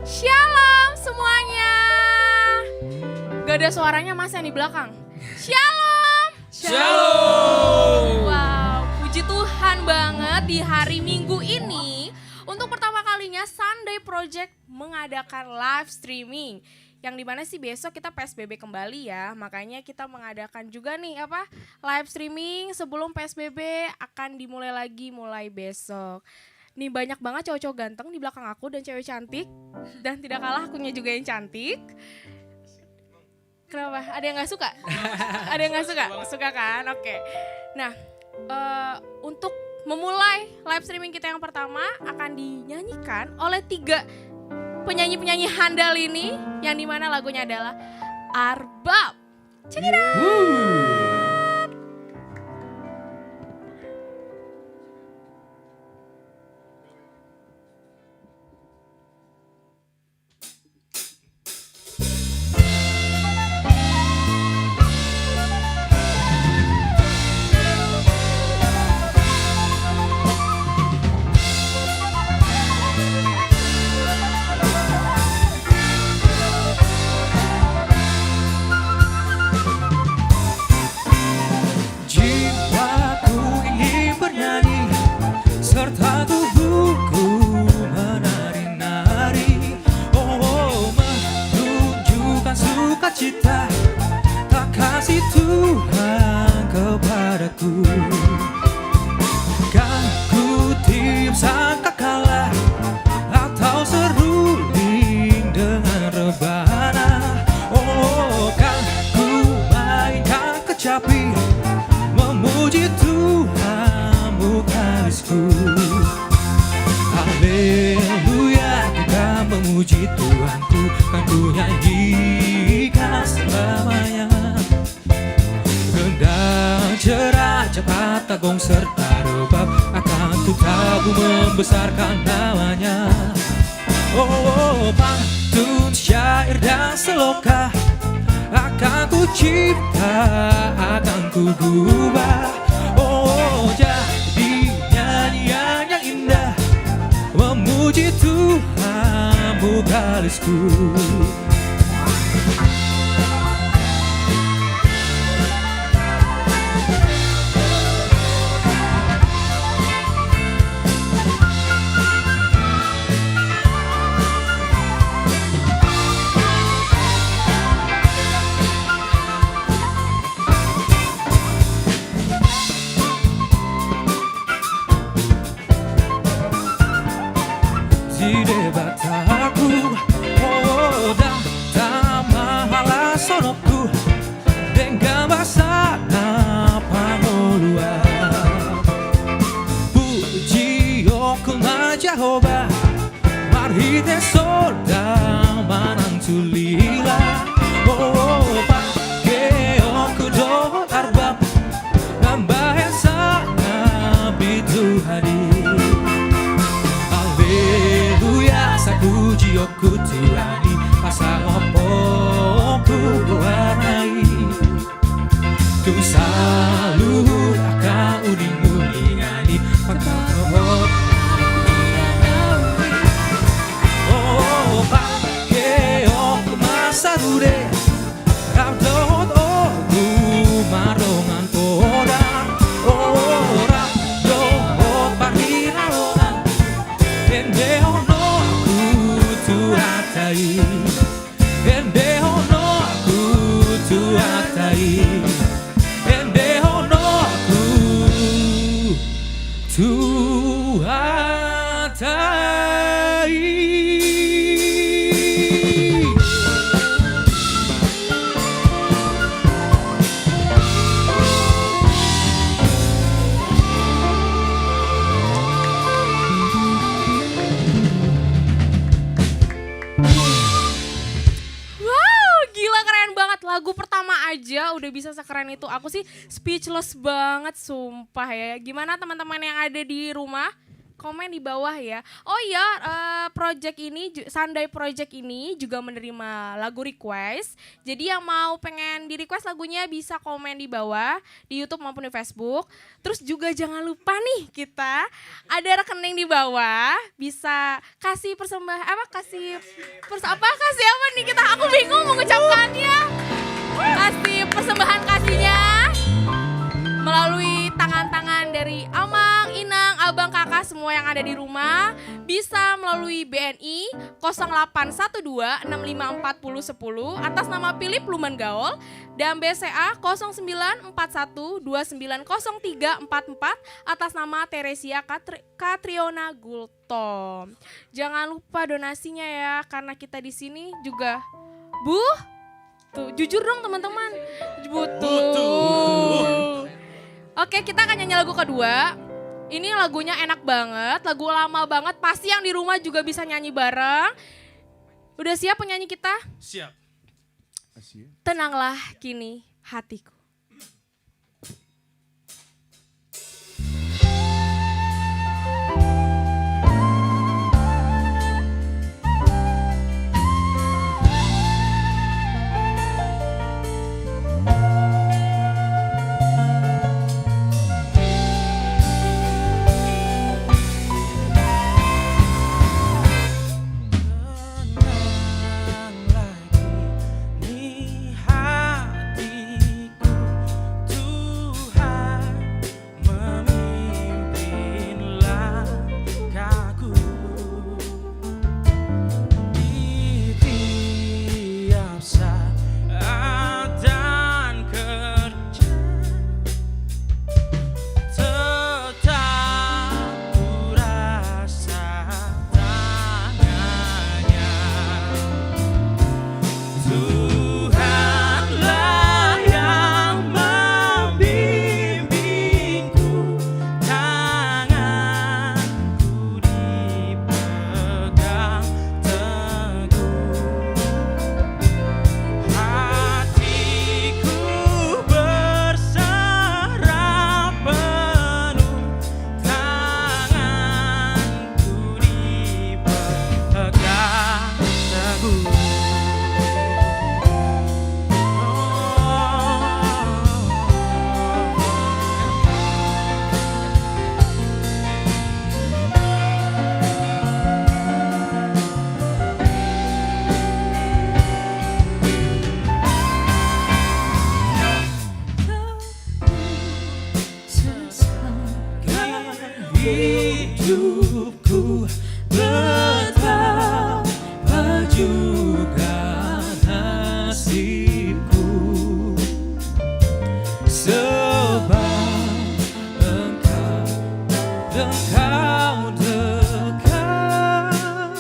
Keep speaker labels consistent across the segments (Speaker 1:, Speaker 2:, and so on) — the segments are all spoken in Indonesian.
Speaker 1: Shalom semuanya. Gak ada suaranya mas yang di belakang. Shalom.
Speaker 2: Shalom.
Speaker 1: Wow, puji Tuhan banget di hari Minggu ini. Untuk pertama kalinya Sunday Project mengadakan live streaming. Yang dimana sih besok kita PSBB kembali ya. Makanya kita mengadakan juga nih live streaming sebelum PSBB akan dimulai lagi mulai besok. Nih banyak banget cowok-cowok ganteng di belakang aku dan cewek cantik. Dan tidak kalah akunya juga yang cantik. Kenapa? Ada yang gak suka? Ada yang gak suka? Suka kan? Oke. Nah, untuk memulai live streaming kita yang pertama akan dinyanyikan oleh 3 penyanyi-penyanyi handal ini. Yang dimana lagunya adalah Arbab. Check it out!
Speaker 2: Serta tubuhku menari-nari, oh menunjukkan sukacita tak kasih Tuhan kepadaku. Kan ku tiup sangkakala atau seruling dengan rebana, oh kan ku mainkan kecapi memuji Tuhan Mukadisku. Haleluya, kita memuji Tuhanku, kan ku nyanyikan selamanya. Gendang cerah, cepat tagong serta rebab akan ku tabu membesarkan namanya. Oh, pantun, syair dan seloka akan ku cipta, akan ku gubah. Oh, jadi nyanyian yang indah memuji Tuhan Mukadisku. Bataku, oh data mahala sonokku dengan bahasa pangolua. Puji okna Jehovah, mari te soda manantulila. Oh pake okudo arbab, nambah sana bitu hadir. Puji oku Tuhan, pasang opoku warnai. Tu selalu akan uning-uningani pakot. Oh, pake oku masa rude, rabdot oku marongan podang. Oh, rabdot pariraonan, endeo tuatai, ende hono aku tuatai, ende hono aku tuatai.
Speaker 1: Lagu pertama aja udah bisa sekeren itu. Aku sih speechless banget sumpah ya. Gimana teman-teman yang ada di rumah? komen di bawah ya. Oh iya, project ini, Sunday Project ini juga menerima lagu request. Jadi yang mau pengen di request lagunya bisa komen di bawah di YouTube maupun di Facebook. Terus juga jangan lupa nih kita ada rekening di bawah, bisa kasih kasih apa nih kita? Aku bingung mengucapkannya. Kasih persembahan kasihnya melalui tangan-tangan dari Amang, Inang, Abang, Kakak semua yang ada di rumah bisa melalui BNI 0812 654010 atas nama Philip Luman Gaul dan BCA 0941 290344 atas nama Teresia Katriona Gultom. Jangan lupa donasinya ya karena kita di sini juga tuh jujur dong teman-teman butuh. Oke, kita akan nyanyi lagu kedua. Ini lagunya enak banget, lagu lama banget. Pasti yang di rumah juga bisa nyanyi bareng. Udah siap penyanyi kita?
Speaker 2: Siap.
Speaker 1: Tenanglah kini hatiku.
Speaker 2: Hidupku betapa juga nasibku, sebab engkau dekat,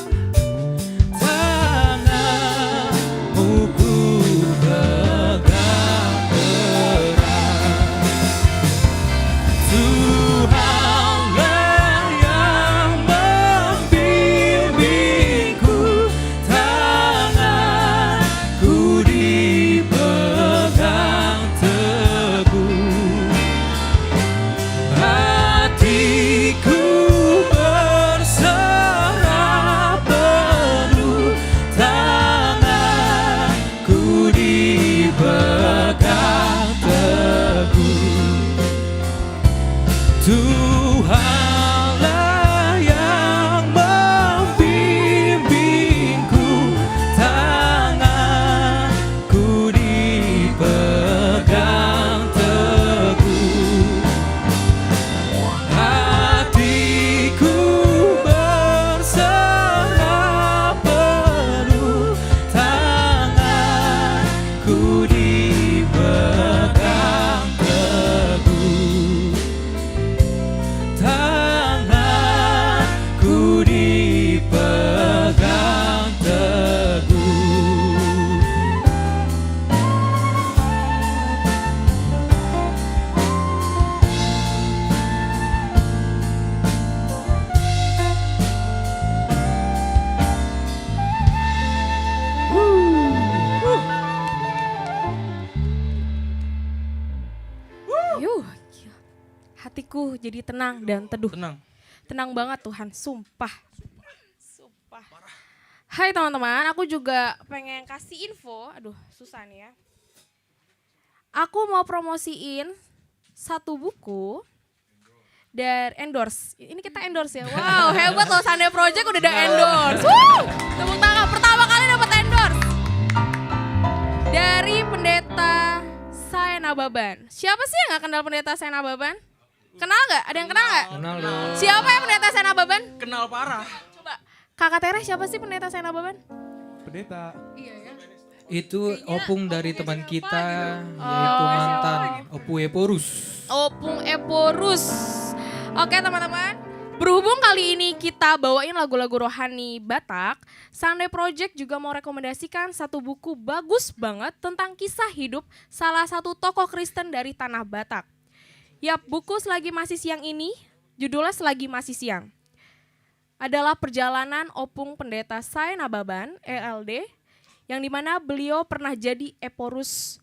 Speaker 2: tanganmu ku pegang erat. Tuhanlah yang membimbingku, tanganku dipegang teguh, hatiku berserah penuh, tanganku dipegang teguh. Tuhanlah yang membimbingku, tanganku dipegang teguh, hatiku berserah penuh, tanganku dipegang teguh, tanganku dipegang teguh.
Speaker 1: Yuh, hatiku jadi tenang dan teduh.
Speaker 2: Tenang.
Speaker 1: Tenang banget Tuhan, sumpah. Sumpah. Hai teman-teman, aku juga pengen kasih info. Aduh, susah nih ya. Aku mau promosiin satu buku dan endorse. Ini kita endorse ya. Wow, hebat loh, Sunday Project udah ada endorse. Tepuk tangan, pertama kali dapat endorse. Dari Pendeta Saya Nababan. Siapa sih yang gak kenal Pendeta Saya Nababan? Kenal gak? Ada yang kenal gak?
Speaker 3: Kenal dong.
Speaker 1: Siapa yang Pendeta Saya Nababan?
Speaker 4: Kenal parah.
Speaker 1: Coba, Kakak Tere siapa sih Pendeta Saya Nababan?
Speaker 2: Pendeta.
Speaker 1: Iya ya.
Speaker 3: Itu opung dari teman kita,
Speaker 1: Oh,
Speaker 3: yaitu mantan
Speaker 1: siapa?
Speaker 3: Opu Eporus.
Speaker 1: Opung Eporus. Oke teman-teman, berhubung kali ini kita bawain lagu-lagu rohani Batak, Sunday Project juga mau rekomendasikan satu buku bagus banget tentang kisah hidup salah satu tokoh Kristen dari tanah Batak. Yap, buku Selagi Masih Siang ini, judulnya Selagi Masih Siang, adalah perjalanan Opung Pendeta Saya Nababan, ELD, yang dimana beliau pernah jadi Eporus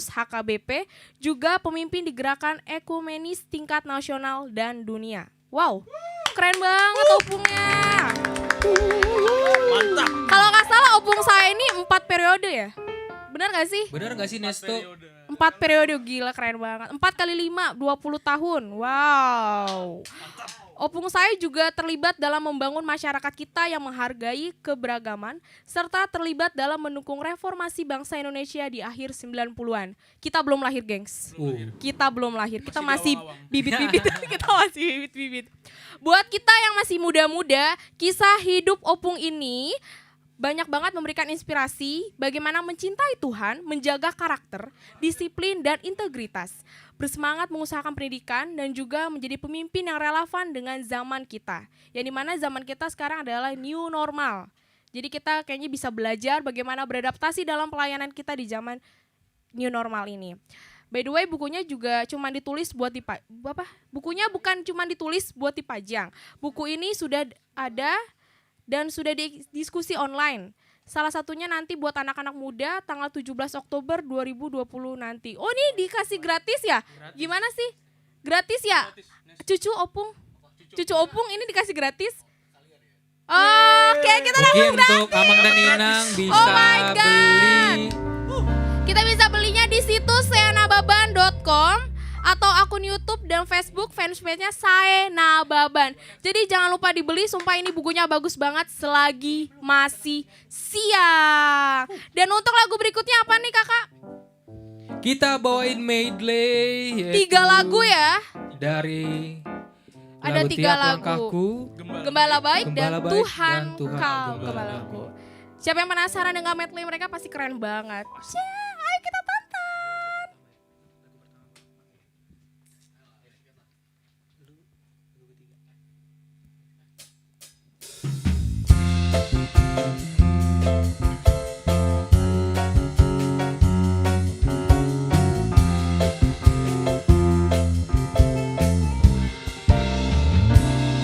Speaker 1: HKBP, juga pemimpin di gerakan ekumenis tingkat nasional dan dunia. Wow, keren banget opungnya.
Speaker 4: Mantap.
Speaker 1: Kalau nggak salah opung saya ini 4 periode ya? Benar nggak sih?
Speaker 3: Bener gak sih Nesto?
Speaker 1: 4 periode, gila keren banget. 4 kali 5, 20 tahun. Wow. Opung saya juga terlibat dalam membangun masyarakat kita yang menghargai keberagaman, serta terlibat dalam mendukung reformasi bangsa Indonesia di akhir 90-an. Kita belum lahir, gengs. Kita belum lahir, kita masih bibit-bibit. Kita masih bibit-bibit. Buat kita yang masih muda-muda, kisah hidup Opung ini banyak banget memberikan inspirasi bagaimana mencintai Tuhan, menjaga karakter, disiplin, dan integritas. Bersemangat mengusahakan pendidikan dan juga menjadi pemimpin yang relevan dengan zaman kita. Yang dimana zaman kita sekarang adalah new normal. Jadi kita kayaknya bisa belajar bagaimana beradaptasi dalam pelayanan kita di zaman new normal ini. By the way, bukunya juga cuma ditulis buat bukunya bukan cuma ditulis buat dipajang. Buku ini sudah ada dan sudah diskusi online. Salah satunya nanti buat anak-anak muda tanggal 17 Oktober 2020 nanti. Oh, ini dikasih gratis ya? Gimana sih? Gratis ya? Cucu Opung? Cucu Opung ini dikasih gratis? Oke, kita dapat
Speaker 3: Mungkin
Speaker 1: gratis.
Speaker 3: untuk Amang dan Inang bisa
Speaker 1: Oh my God.
Speaker 3: beli.
Speaker 1: Kita bisa belinya di situs saenababan.com atau akun YouTube dan Facebook fanspage-nya Sae Nababan. Jadi jangan lupa dibeli, sumpah ini bukunya bagus banget selagi masih siang. Dan untuk lagu berikutnya apa nih kakak?
Speaker 3: Kita bawain medley.
Speaker 1: 3 lagu ya?
Speaker 3: Dari
Speaker 1: Ada 3
Speaker 3: Tiap
Speaker 1: lagu.
Speaker 3: Langkahku.
Speaker 1: Gembala Baik
Speaker 3: Gembala
Speaker 1: dan
Speaker 3: Baik
Speaker 1: Tuhan
Speaker 3: dan Tuhan
Speaker 1: Kau
Speaker 3: Gembalaku.
Speaker 1: Gembalaku. Siapa yang penasaran dengan medley mereka pasti keren banget. Ayo kita tonton.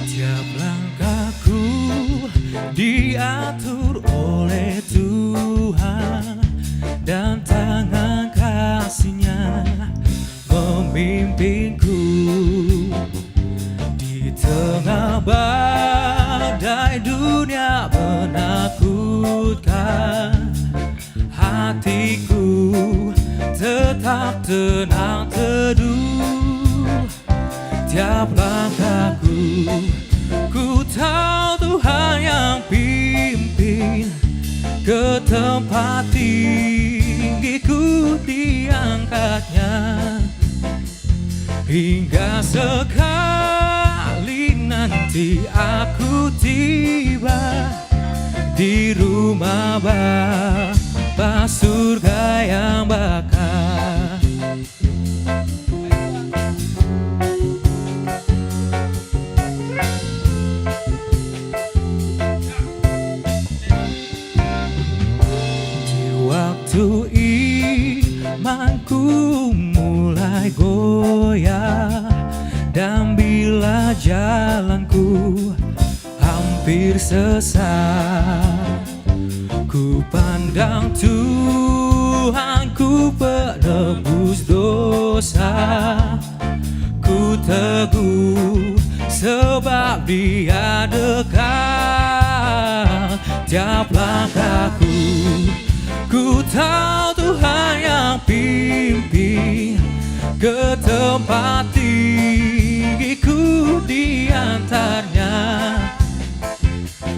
Speaker 2: Tiap langkahku diatur oleh Tuhan, dan tangan kasih-Nya memimpinku. Di tengah badai dunia menakutkan, hatiku tetap tenang teduh. Tiap langkahku, ku tahu Tuhan yang pimpin. Ke tempat tinggi ku diangkatnya, hingga sekali nanti aku tiba di rumah Bapa surga yang bakal. Waktu imanku mulai goyah, dan bila jalanku hampir sesat, ku pandang Tuhanku penebus dosa. Ku teguh sebab Dia dekat tiap langkahku. Ku tahu Tuhan yang pimpin ke tempat tinggiku di antaranya.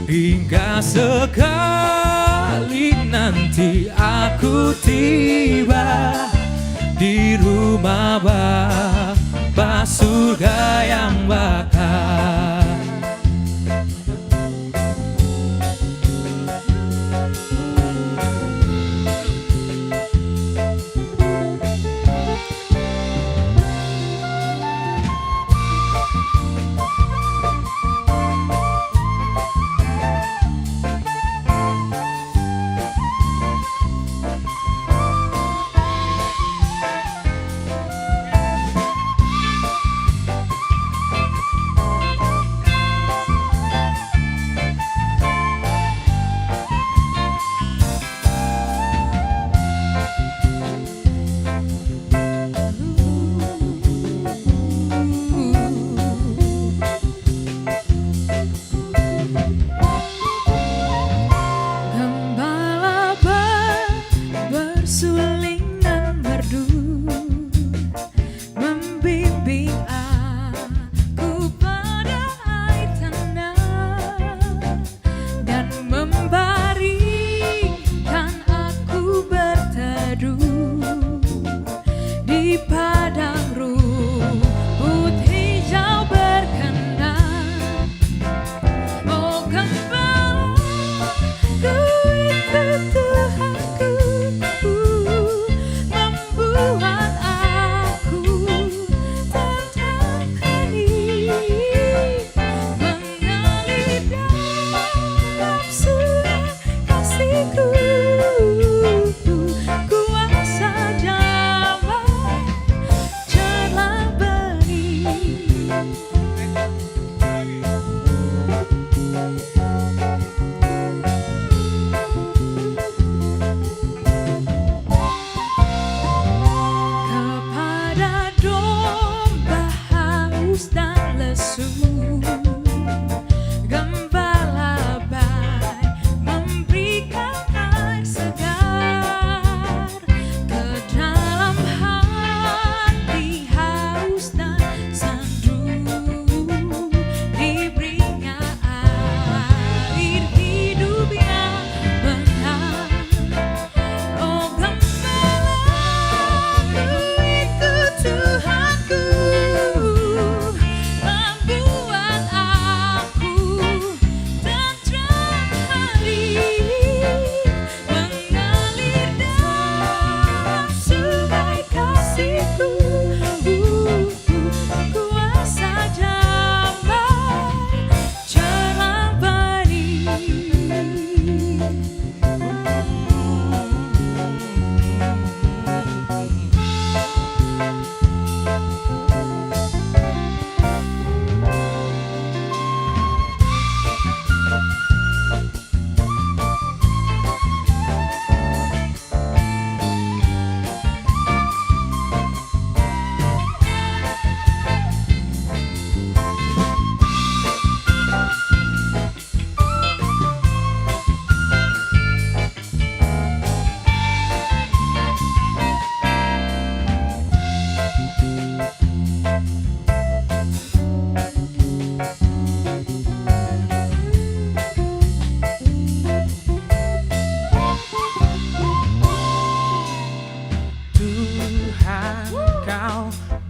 Speaker 2: Hingga sekali nanti aku tiba di rumah Bapa surga yang bakal.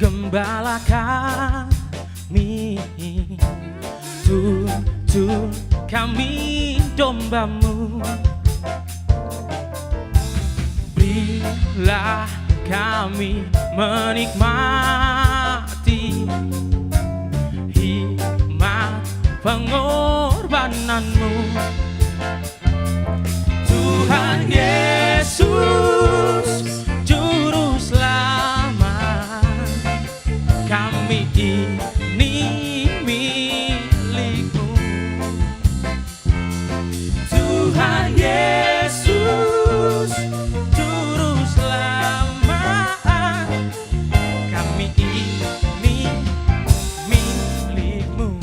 Speaker 4: Gembala kami, tuntun kami dombamu. Berilah kami menikmati hikmat pengorbananmu. Tuhan Yesus Juru Selamat, kami ini milik-Mu. Tuhan Yesus Juru Selamat, kami ini milik-Mu.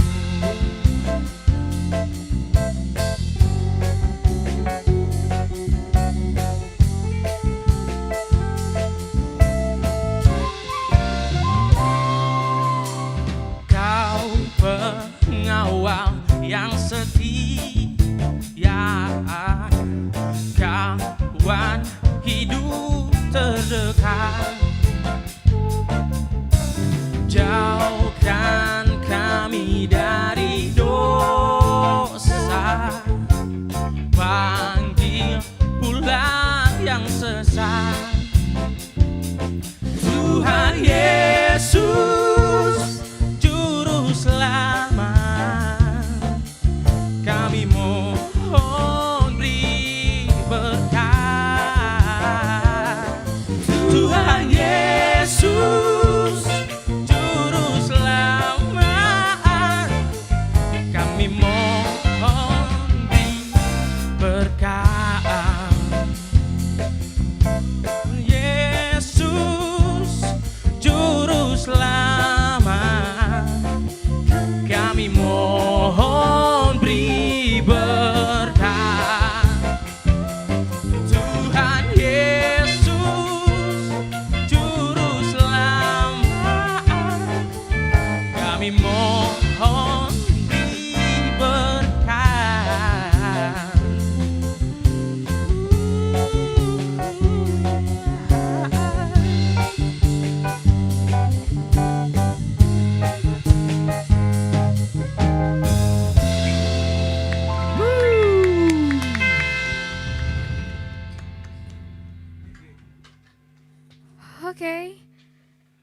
Speaker 4: berkat. Tuhan Yesus Juru Selamat, kami mohon diberkat. Yesus Juru Selamat, kami mohon beri berkat. Tuhan Yesus Juru Selamat, kami mohon beri berkat.
Speaker 1: Oke.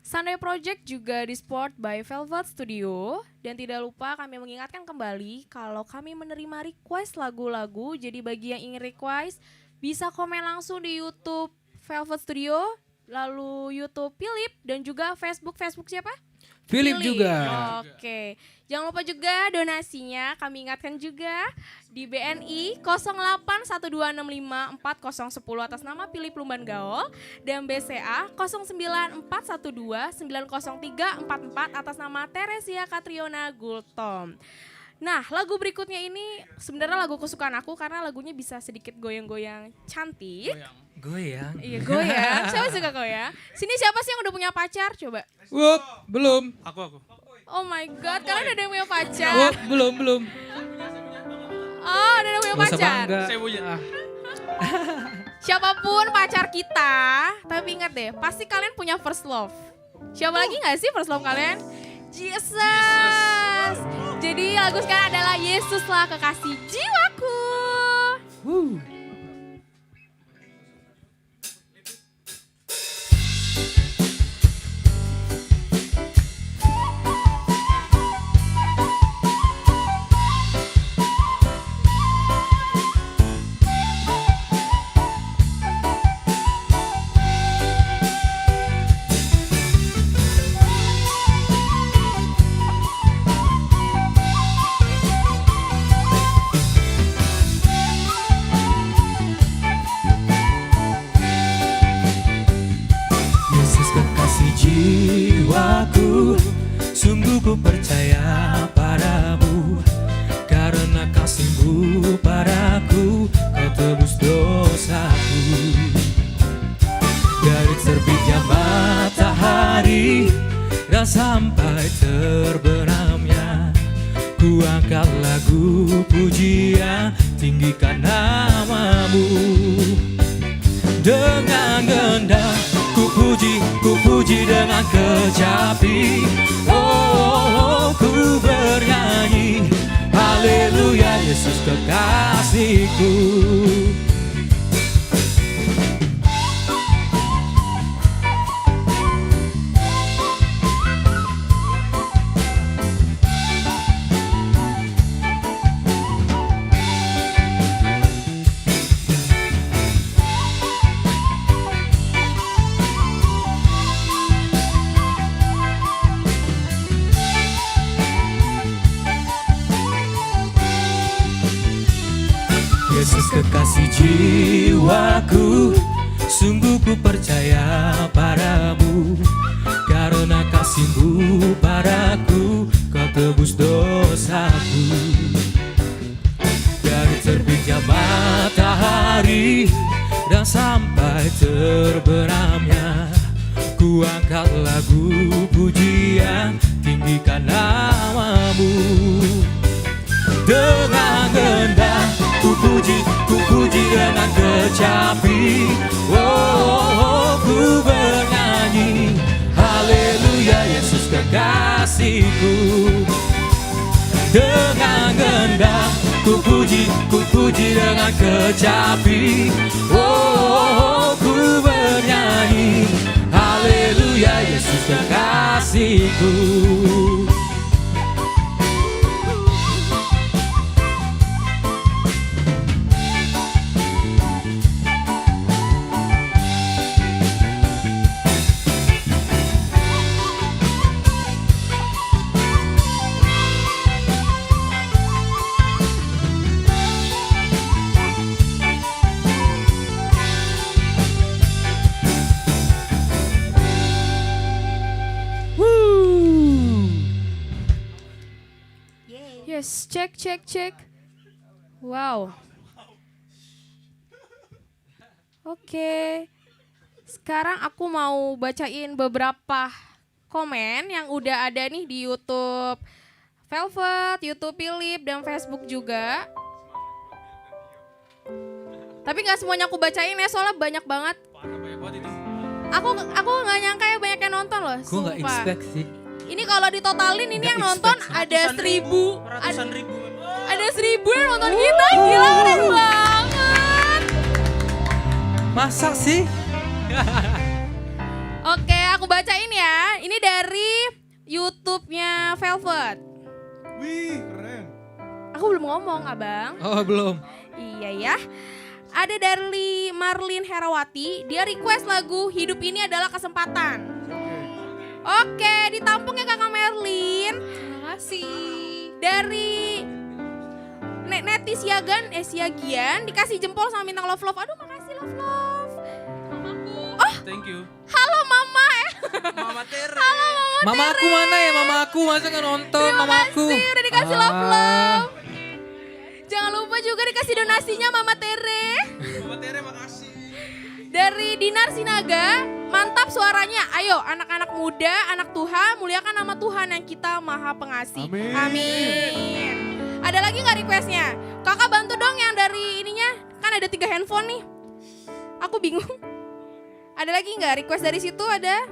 Speaker 1: Sunday Project juga di-support by Velvet Studio. Dan tidak lupa kami mengingatkan kembali kalau kami menerima request lagu-lagu. Jadi bagi yang ingin request bisa komen langsung di YouTube Velvet Studio, lalu YouTube Philip, dan juga Facebook siapa?
Speaker 3: Philip juga.
Speaker 1: Oke. Jangan lupa juga donasinya, kami ingatkan juga di BNI 0812654010 atas nama Philip Lumban Gaol dan BCA 09412903444 atas nama Teresia Katriona Gultom. Nah, lagu berikutnya ini sebenarnya lagu kesukaan aku karena lagunya bisa sedikit goyang-goyang cantik.
Speaker 3: Goyang.
Speaker 1: Iya, goyang. Siapa suka goyang? Sini siapa sih yang udah punya pacar? Coba.
Speaker 3: Wup, belum.
Speaker 4: Aku.
Speaker 1: Oh my god, kalian ada yang punya pacar?
Speaker 3: Wup, belum.
Speaker 1: Oh, ada yang punya
Speaker 3: Gak usah
Speaker 1: pacar?
Speaker 3: bangga.
Speaker 4: Saya punya.
Speaker 1: Siapapun pacar kita, tapi ingat deh, pasti kalian punya first love. Siapa lagi gak sih first love kalian? Jesus. Jadi lagu sekarang adalah Yesuslah Kekasih Jiwaku.
Speaker 2: Yesus kekasih jiwaku, sungguh ku percaya padamu. Karena kasih-Mu padaku, Kau tebus dosaku. Dari terbitnya matahari dan sampai terbenamnya, ku angkat lagu pujian, tinggikan nama-Mu. Dengan gendang ku puji dengan kecapi. Oh, ku bernyanyi haleluya, Yesus kekasihku. Yesus kekasih jiwaku, sungguh ku percaya padamu. Karena kasih-Mu padaku, Kau tebus dosaku. Dari terbitnya matahari dan sampai terbenamnya, ku angkat lagu pujian, tinggikan nama-Mu. Dengan gendang ku puji dengan kecapi. Oh, ku bernyanyi haleluya, Yesus kekasihku. Dengan gendang ku puji dengan kecapi. Oh, ku bernyanyi haleluya, Yesus kekasihku.
Speaker 1: Yes, cek. Wow. Oke. Sekarang aku mau bacain beberapa komen yang udah ada nih di YouTube Velvet, YouTube Philip, dan Facebook juga. Tapi nggak semuanya aku bacain ya, soalnya banyak banget. Aku nggak nyangka ya banyak yang nonton loh.
Speaker 3: Gue nggak
Speaker 1: sumpah.
Speaker 3: expect sih.
Speaker 1: Ini kalau ditotalin ini yang nonton ada 1.000.
Speaker 4: Ratusan ribu.
Speaker 1: Ada 1.000 yang nonton kita, gila keren banget.
Speaker 3: Masa sih?
Speaker 1: Oke, aku bacain ya. Ini dari YouTube-nya Velvet.
Speaker 5: Wih, keren.
Speaker 1: Aku belum ngomong, Abang.
Speaker 3: Oh belum.
Speaker 1: Iya ya. Ada dari Marlin Herawati, dia request lagu Hidup Ini Adalah Kesempatan. Oke, ditampung ya Kakak Merlin. Terima kasih. Dari Neti Siagian dikasih jempol sama bintang love. Aduh, makasih love. Mamaku. Oh,
Speaker 4: Thank you.
Speaker 1: halo Mama.
Speaker 4: Mama Tere.
Speaker 1: Halo Mama.
Speaker 3: Mama aku mana ya? Mama aku masa nggak nonton?
Speaker 1: Terima
Speaker 3: Mama aku.
Speaker 1: kasih udah dikasih love. Jangan lupa juga dikasih donasinya Mama Tere.
Speaker 4: Mama Tere makasih.
Speaker 1: Dari Dinar Sinaga, mantap suaranya. Ayo anak-anak muda, anak Tuhan, muliakan nama Tuhan yang kita maha pengasih. Amin. Ada lagi gak requestnya? Kakak bantu dong yang dari ininya, kan ada 3 handphone nih. Aku bingung. Ada lagi gak request dari situ ada?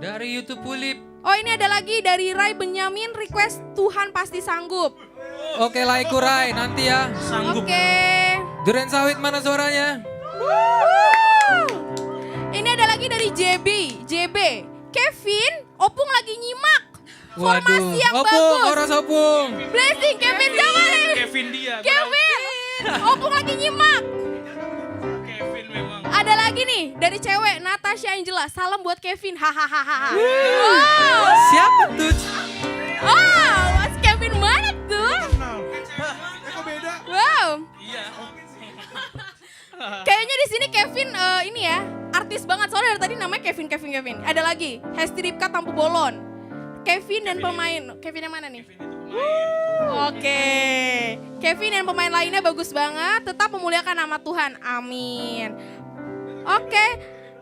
Speaker 3: Dari YouTube Philip.
Speaker 1: Oh ini ada lagi dari Rai Benyamin request Tuhan pasti sanggup.
Speaker 3: Oke lah Rai, nanti ya.
Speaker 4: Sanggup.
Speaker 1: Oke.
Speaker 3: Duren Sawit mana suaranya?
Speaker 1: Ini ada lagi dari JB. Kevin, Opung lagi nyimak. Formasi yang
Speaker 3: Opung,
Speaker 1: bagus.
Speaker 3: Horas Opung.
Speaker 1: Blessing, Kevin siapa nih?
Speaker 4: Kevin dia.
Speaker 1: Kevin, Opung lagi nyimak.
Speaker 4: Kevin memang.
Speaker 1: Ada lagi nih dari cewek Natasha Angela. Salam buat Kevin. Hahaha. Wow.
Speaker 3: Siapa tuh?
Speaker 1: Oh, Mas Kevin mana tuh?
Speaker 5: Kenal. Kok beda?
Speaker 1: Wow.
Speaker 4: Iya.
Speaker 1: Kayaknya di sini Kevin ini ya artis banget soalnya dari tadi namanya Kevin. Ada lagi Hesti Ripka Tampu Bolon. Kevin dan pemain. Kevin yang mana nih? Oke. Kevin dan pemain lainnya bagus banget. Tetap memuliakan nama Tuhan. Amin. Oke.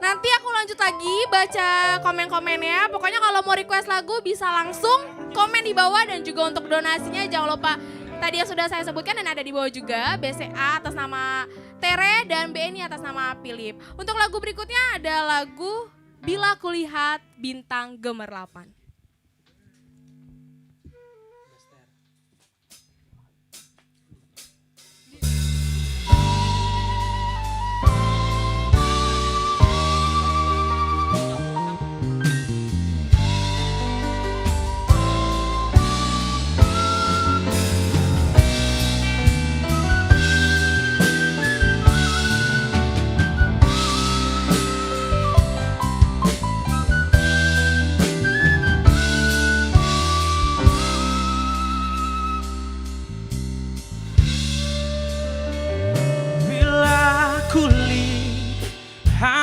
Speaker 1: Nanti aku lanjut lagi baca komen-komennya. Pokoknya kalau mau request lagu bisa langsung komen di bawah dan juga untuk donasinya jangan lupa tadi yang sudah saya sebutkan dan ada di bawah juga BCA atas nama Tere dan BNI atas nama Philip. Untuk lagu berikutnya ada lagu Bila Kulihat Bintang Gemerlapan.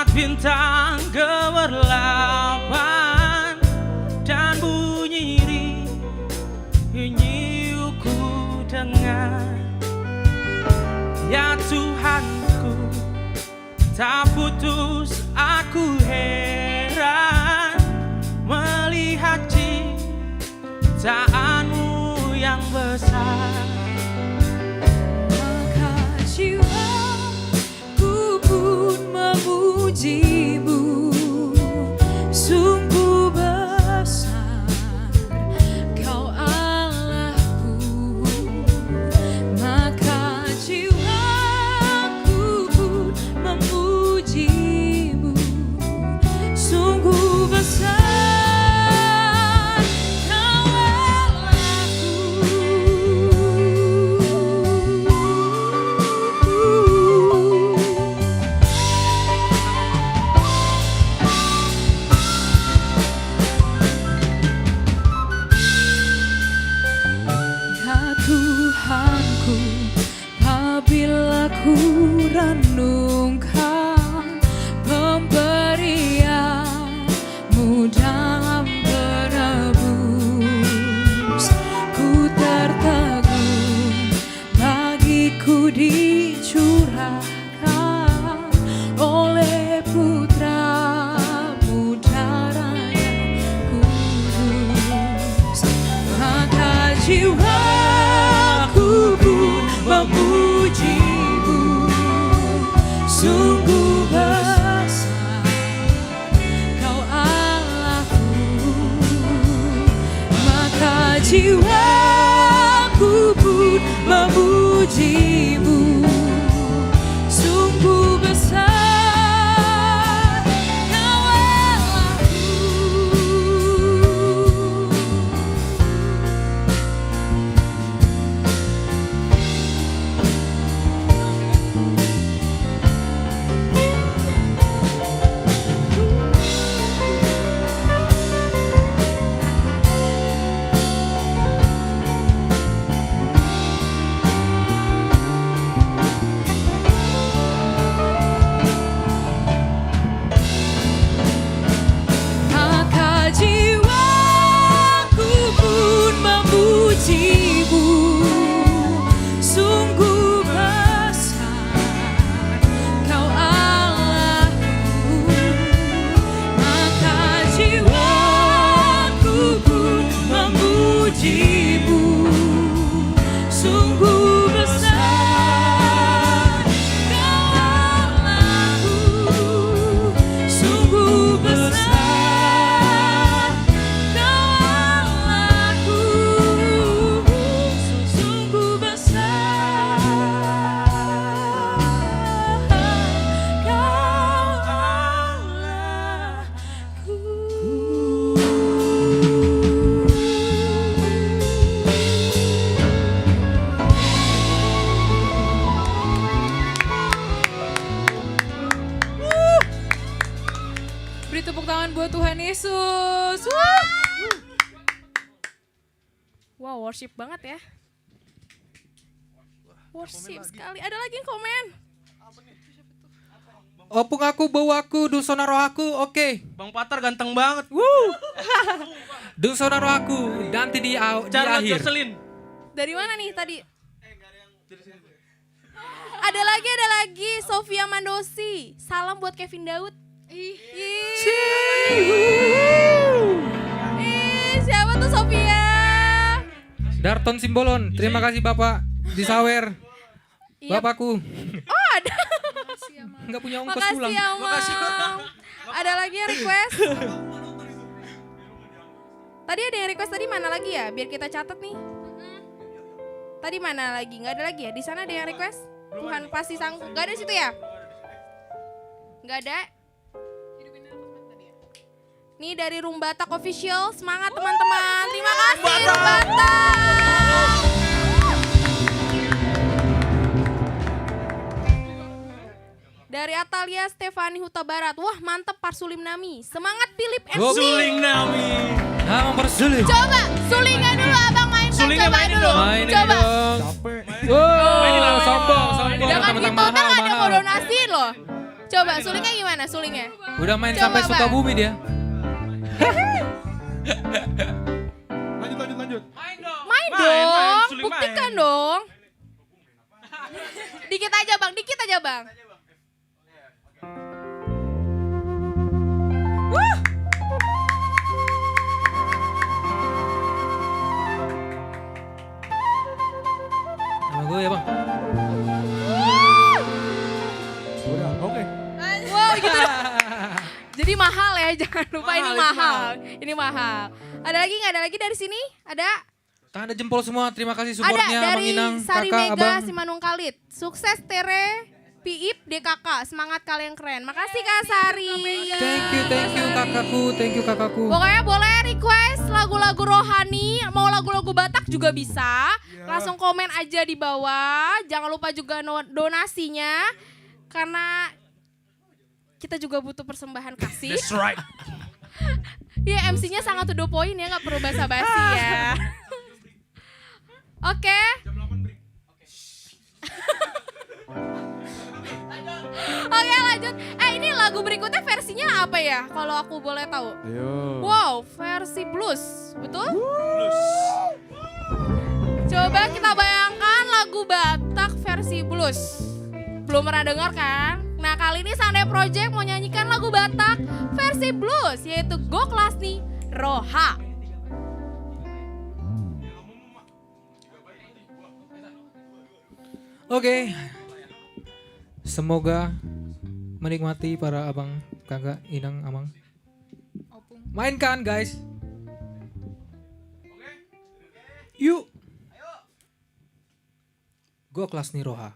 Speaker 4: Bintang gemerlapan dan bunyi rinduku dengar. Ya Tuhanku, tak putus aku heran melihat ciptaanmu yang besar.
Speaker 6: Maka jiwaku pun memujimu, sungguh besar Kau Allahku. Maka jiwaku pun memujimu, sungguh besar Kau Ya Tuhanku, apabila ku renungkan pemberianmu dalam perebus, diciptakan oleh Putramu darahnya kudus, maka jiwaku pun memuji-Mu. Sungguh besar Kau Allahku, maka jiwaku pun memuji-Mu. Sungguh besar Kau Allahku. Maka jiwaku pun memuji-Mu. Sungguh besar Kau Allahku, maka jiwaku pun memuji-Mu. Sungguh besar Kau Allahku, sungguh besar Kau Allahku, sungguh besar Beri tepuk tangan buat Tuhan Yesus.
Speaker 1: Wow, worship banget ya. Worship sekali. Ada lagi yang komen?
Speaker 3: Opung aku, bau aku, dusona roh aku, oke.
Speaker 4: Bang Patar ganteng banget.
Speaker 3: Dusona roh aku, nanti di
Speaker 4: Charlotte
Speaker 3: akhir.
Speaker 4: Jocelyn.
Speaker 1: Dari mana nih tadi? Ada lagi. Sofia Mandosi. Salam buat Kevin Daud. Ih, siapa tuh Sofia?
Speaker 3: Darton Simbolon, terima kasih Bapak di Sawer.
Speaker 1: Iya.
Speaker 3: Bapakku,
Speaker 1: Oh, ada.
Speaker 3: nggak punya ongkos
Speaker 1: Makasih
Speaker 3: pulang.
Speaker 1: ya, Mam. Ada lagi yang request? Tadi ada yang request, tadi mana lagi ya? Biar kita catat nih. Tadi mana lagi? Nggak ada lagi ya? Di sana ada yang request? Tuhan pasti sanggup. Nggak ada situ ya? Nggak ada. Nih dari Rumbatak Official, semangat teman-teman. Terima kasih Rumbatak. Dari Atalia Stefani Huta Barat. Wah, mantep Parsulim Nami. Semangat Philip MC.
Speaker 4: Suling Nami.
Speaker 3: Nah, mempersulit.
Speaker 1: Coba sulingan dulu Abang mainkan.
Speaker 4: Sulingnya
Speaker 1: Coba
Speaker 4: mainin
Speaker 1: dulu.
Speaker 4: dong.
Speaker 3: Mainin
Speaker 1: Coba.
Speaker 3: dong.
Speaker 5: Capek.
Speaker 3: Wow, sombong.
Speaker 1: Jangan
Speaker 3: Mentang-mentang
Speaker 1: gitu, kan ada mau
Speaker 3: mahal.
Speaker 1: donasi loh. Coba sulingnya gimana sulingnya?
Speaker 3: Udah main
Speaker 1: Coba,
Speaker 3: sampai
Speaker 1: Bang.
Speaker 3: Sukabumi dia.
Speaker 5: Lanjut.
Speaker 1: Main
Speaker 4: Main,
Speaker 1: dong,
Speaker 4: suling
Speaker 1: buktikan
Speaker 4: main.
Speaker 1: dong. Dikit aja Bang, dikit aja Bang. Wuh.
Speaker 3: Sama gue ya Bang.
Speaker 5: Udah, oke.
Speaker 1: Wow gitu dong. Jadi mahal ya, jangan lupa ini mahal. Ini mahal. Ada lagi nggak? Ada lagi dari sini? Ada?
Speaker 3: Tanda jempol semua, terima kasih
Speaker 1: Ada
Speaker 3: supportnya Bang
Speaker 1: dari
Speaker 3: Inang,
Speaker 1: Sari
Speaker 3: kakak,
Speaker 1: Mega
Speaker 3: abang.
Speaker 1: Simanung Kalit. Sukses Tere, Piip, DKK. Semangat kalian keren. Makasih Kak Sari.
Speaker 3: Thank you kakakku.
Speaker 1: Pokoknya boleh request lagu-lagu rohani, mau lagu-lagu Batak juga bisa. Langsung komen aja di bawah. Jangan lupa juga donasinya. Karena kita juga butuh persembahan kasih.
Speaker 4: That's right.
Speaker 1: Ya MC-nya sangat to the point ya, gak perlu basa-basi ya. Oke. Oke lanjut. Ini lagu berikutnya versinya apa ya? Kalau aku boleh tahu.
Speaker 5: Ayo.
Speaker 1: Wow, versi blues, betul? Coba kita bayangkan lagu Batak versi blues. Belum pernah dengar kan? Nah kali ini Sunday Project mau nyanyikan lagu Batak versi blues yaitu Gok Lasni Roha.
Speaker 3: Oke. Semoga menikmati para abang, kakak, inang, amang. Mainkan guys. Yuk. Gok Lasni Roha.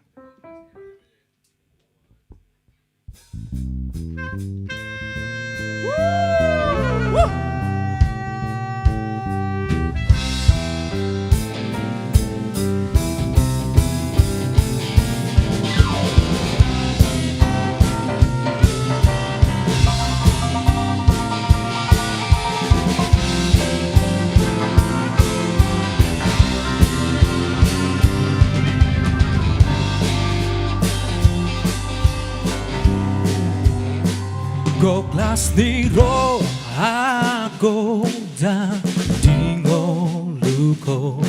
Speaker 3: Gok Lasni Roha goda dingo luko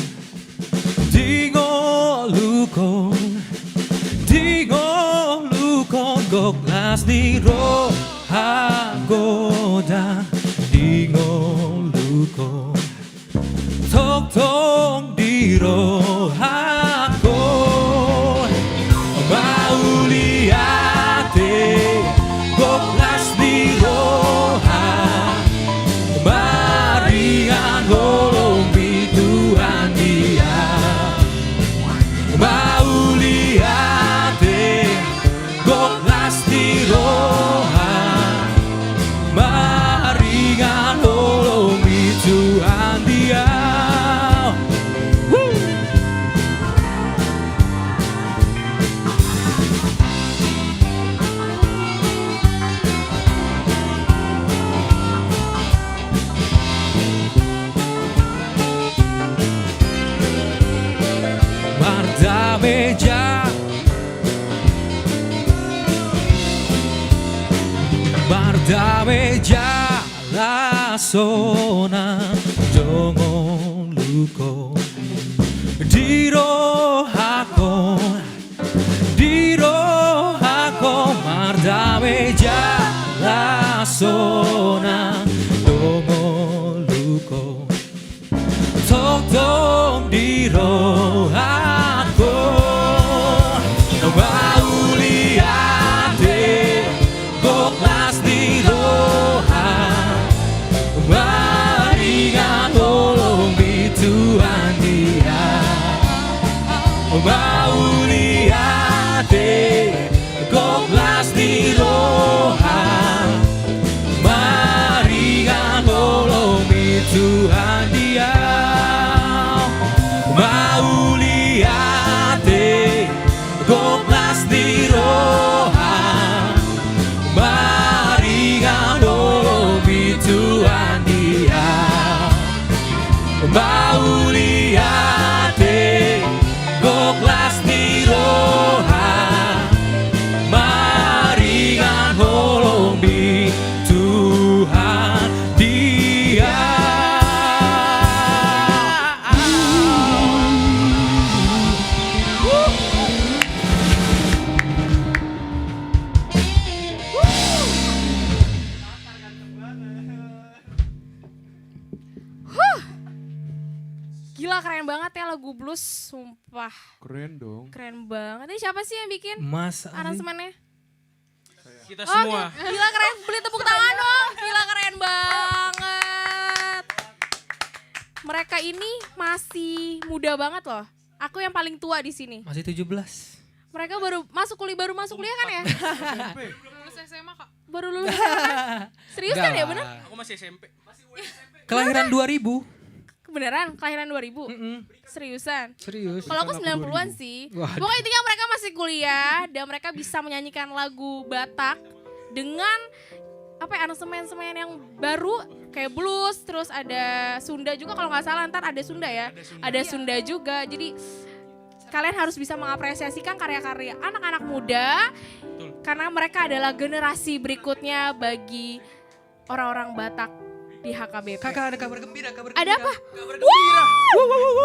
Speaker 3: Gok Lasni Roha goda dingo luko tok tong di rohako mauliate Gok Lasni Roha Marian golong Tuhan dia mauliate Gok Lasni Roha Marian golong Tuhan dia. Marda meja la sona dongo luko diro hako marda meja la sona dongo luko tok tong diro hako mauliate Gok Lasni Roha Maringan tolong Tuhan dia mauliate Gok Lasni Roha Maringan tolong Tuhan dia mauliate Gok Lasni Roha Maringan tolong Tuhan dia mauliate Gok Lasni Roha Maringan tolong Tuhan dia.
Speaker 1: Gila keren banget ya lagu blues, sumpah.
Speaker 5: Keren dong.
Speaker 1: Keren banget. Ini siapa sih yang bikin
Speaker 3: Mas
Speaker 1: aransemennya?
Speaker 4: Kita semua.
Speaker 1: Gila keren, beli tepuk tangan dong. Gila keren banget. Mereka ini masih muda banget loh. Aku yang paling tua di sini.
Speaker 3: Masih 17.
Speaker 1: Mereka baru masuk kuliah kan ya?
Speaker 6: Lulus SMA kak.
Speaker 1: Baru lulus kan? Serius kan ya bener?
Speaker 4: Aku masih SMP.
Speaker 3: Kelahiran 2000.
Speaker 1: Beneran kelahiran 2000? Seriusan?
Speaker 3: Serius.
Speaker 1: Kalau aku 90-an sih.
Speaker 3: Waduh.
Speaker 1: Pokoknya intinya mereka masih kuliah dan mereka bisa menyanyikan lagu Batak dengan apa ya, aransemen-aransemen yang baru kayak blues, terus ada Sunda juga kalau nggak salah, ntar ada Sunda ya. Ada Sunda juga. Jadi kalian harus bisa mengapresiasikan karya-karya anak-anak muda karena mereka adalah generasi berikutnya bagi orang-orang Batak di HKBP.
Speaker 3: Kakak ada kabar gembira,
Speaker 1: Ada apa?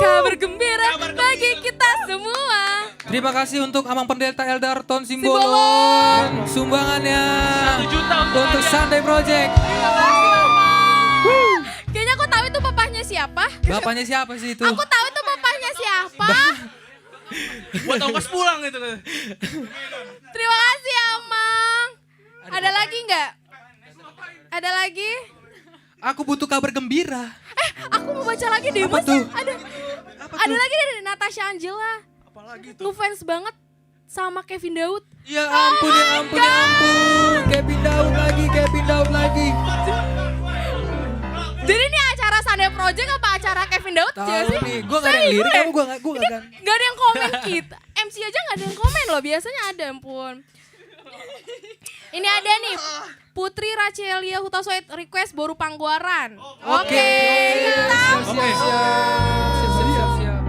Speaker 1: Kabar gembira bagi kita semua.
Speaker 3: Terima kasih untuk Amang Pendeta Eldarton Simbolon sumbangannya
Speaker 4: 1 juta
Speaker 3: untuk Sunday Project.
Speaker 1: Terima kasih Amang. Kayaknya aku tahu itu papahnya siapa.
Speaker 3: Bapaknya siapa sih itu?
Speaker 1: Aku tahu itu papahnya siapa.
Speaker 4: Buat ongkos pulang itu.
Speaker 1: Terima kasih Amang. Ada lagi nggak? Ada lagi?
Speaker 3: Aku butuh kabar gembira.
Speaker 1: Aku mau baca lagi deh.
Speaker 3: Apa
Speaker 1: Mas.
Speaker 3: tuh?
Speaker 1: Ada lagi dari Natasha Angela.
Speaker 4: Apalagi tuh?
Speaker 1: Ngefans banget sama Kevin Daud.
Speaker 3: Ya ampun, ya ampun, ya ampun. Kevin Daud lagi.
Speaker 1: Jadi ini acara Sunday Project apa acara Kevin Daud
Speaker 3: Tahu
Speaker 1: ya sih?
Speaker 3: nih, gue gak ada yang lirik, kamu gue gak kan.
Speaker 1: Gak ada yang komen kita. MC aja gak ada yang komen loh, biasanya ada ampun. Ini ada nih, Putri Racelia Hutasoit request Boru Pangguaran. Oke.
Speaker 3: Siap.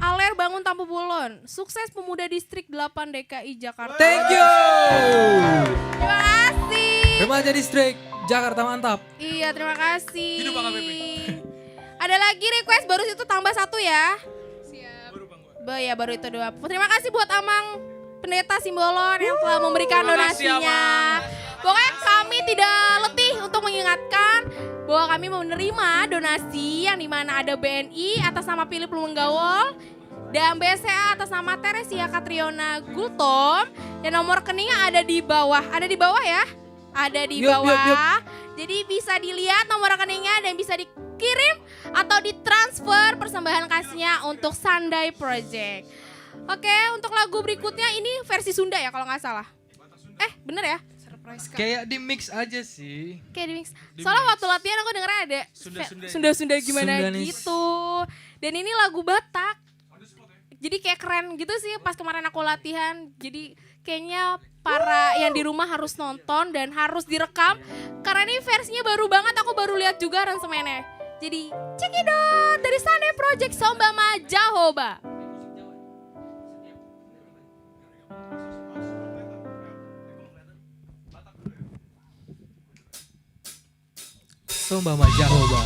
Speaker 1: Aler Bangun Tampu Bulon, sukses pemuda distrik 8 DKI Jakarta.
Speaker 3: Thank you.
Speaker 1: Terima kasih.
Speaker 3: Remaja Distrik Jakarta mantap.
Speaker 1: Iya, terima kasih.
Speaker 4: Hidup AKBP.
Speaker 1: Ada lagi request baru itu tambah 1 ya.
Speaker 6: Siap.
Speaker 1: Ya baru itu doang. Terima kasih buat Amang Pendeta Simbolon yang telah memberikan
Speaker 4: Terima kasih,
Speaker 1: donasinya. Pokoknya kami tidak letih untuk mengingatkan bahwa kami menerima donasi yang dimana ada BNI atas nama Philip Lumenggawol dan BCA atas nama Teresia Katriona Gultom dan nomor rekeningnya ada di bawah. Ada di bawah ya? Ada di
Speaker 3: Yup.
Speaker 1: bawah. Jadi bisa dilihat nomor rekeningnya dan bisa dikirim atau ditransfer persembahan kasihnya untuk Sunday Project. Oke, untuk lagu berikutnya ini versi Sunda ya kalau nggak salah. Bener ya?
Speaker 6: Surprise Kak.
Speaker 3: Kayak di mix aja sih.
Speaker 1: Kayak di mix. Soalnya waktu latihan aku dengernya ada Sunda-Sunda gimana
Speaker 3: Sundanis.
Speaker 1: gitu. Dan ini lagu Batak. Jadi kayak keren gitu sih pas kemarin aku latihan. Jadi kayaknya para yang di rumah harus nonton dan harus direkam. Karena ini versinya baru banget, aku baru lihat juga aransemennya. Jadi cekidot dari Sunday Project Sombama Jahoba.
Speaker 3: Sombama Jahoba.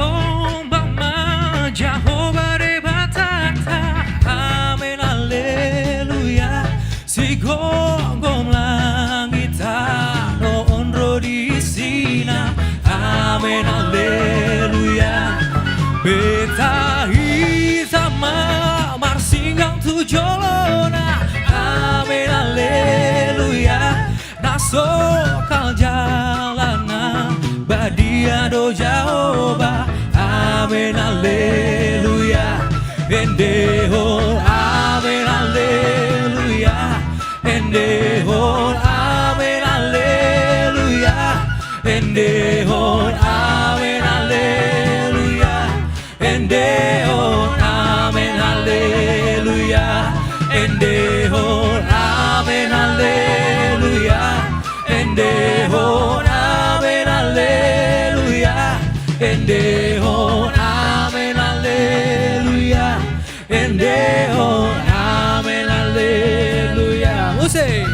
Speaker 3: Sombama Jahoba de batata. Amen haleluya. Si gonggong langita no onro di sina. Amen haleluya. Beta hitama marsinggang tujolona. Amen haleluya. Nasokal jalana badia do Jahoba. Amen haleluya. Endehol amen haleluya. Endehol amen haleluya. Endehol amen haleluya. Endehol amen haleluya. Endehol amen haleluya. Endehol amen haleluya. Endehol amen haleluya. Endehol amen haleluya. Musik.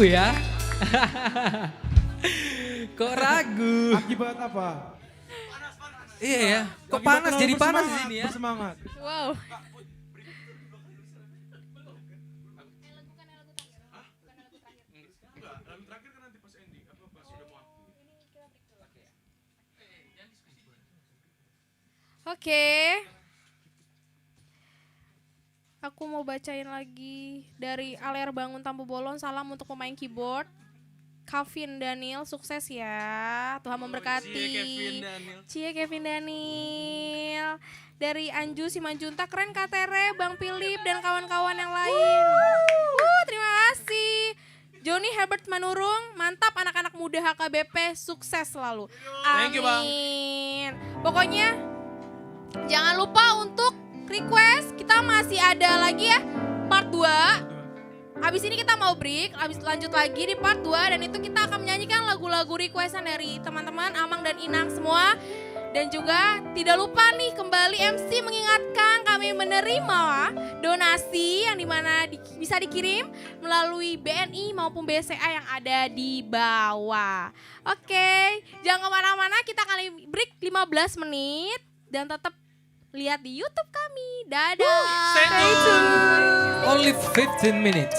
Speaker 3: ragu ya? Kok ragu?
Speaker 5: Akibat apa?
Speaker 3: Iya ya. Kok
Speaker 5: Akibat
Speaker 3: panas?
Speaker 5: terlalu
Speaker 3: Jadi panas di
Speaker 5: bersemangat,
Speaker 3: sini ya?
Speaker 5: Bersemangat.
Speaker 1: Wow. Oke. Aku mau bacain lagi dari Aler Bangun Tampu Bolon. Salam untuk pemain keyboard. Kevin Daniel, sukses ya. Tuhan memberkati.
Speaker 4: Cie Kevin Daniel.
Speaker 1: Cie Kevin Daniel. Dari Anju Simanjunta, keren Kak Tere, Bang Philip dan kawan-kawan yang lain. Terima kasih. Joni Herbert Manurung, mantap anak-anak muda HKBP, sukses selalu.
Speaker 4: Thank you, Bang.
Speaker 1: Amin. Pokoknya jangan lupa untuk request, kita masih ada lagi ya part 2. Habis ini kita mau break, habis lanjut lagi di part 2 dan itu kita akan menyanyikan lagu-lagu requestan dari teman-teman Amang dan Inang semua. Dan juga tidak lupa nih kembali MC mengingatkan kami menerima donasi yang dimana bisa dikirim melalui BNI maupun BCA yang ada di bawah. Oke, jangan kemana-mana, kita kali break 15 menit dan tetap lihat di YouTube kami. Dadah.
Speaker 4: Stay tune.
Speaker 3: Only 15 minutes.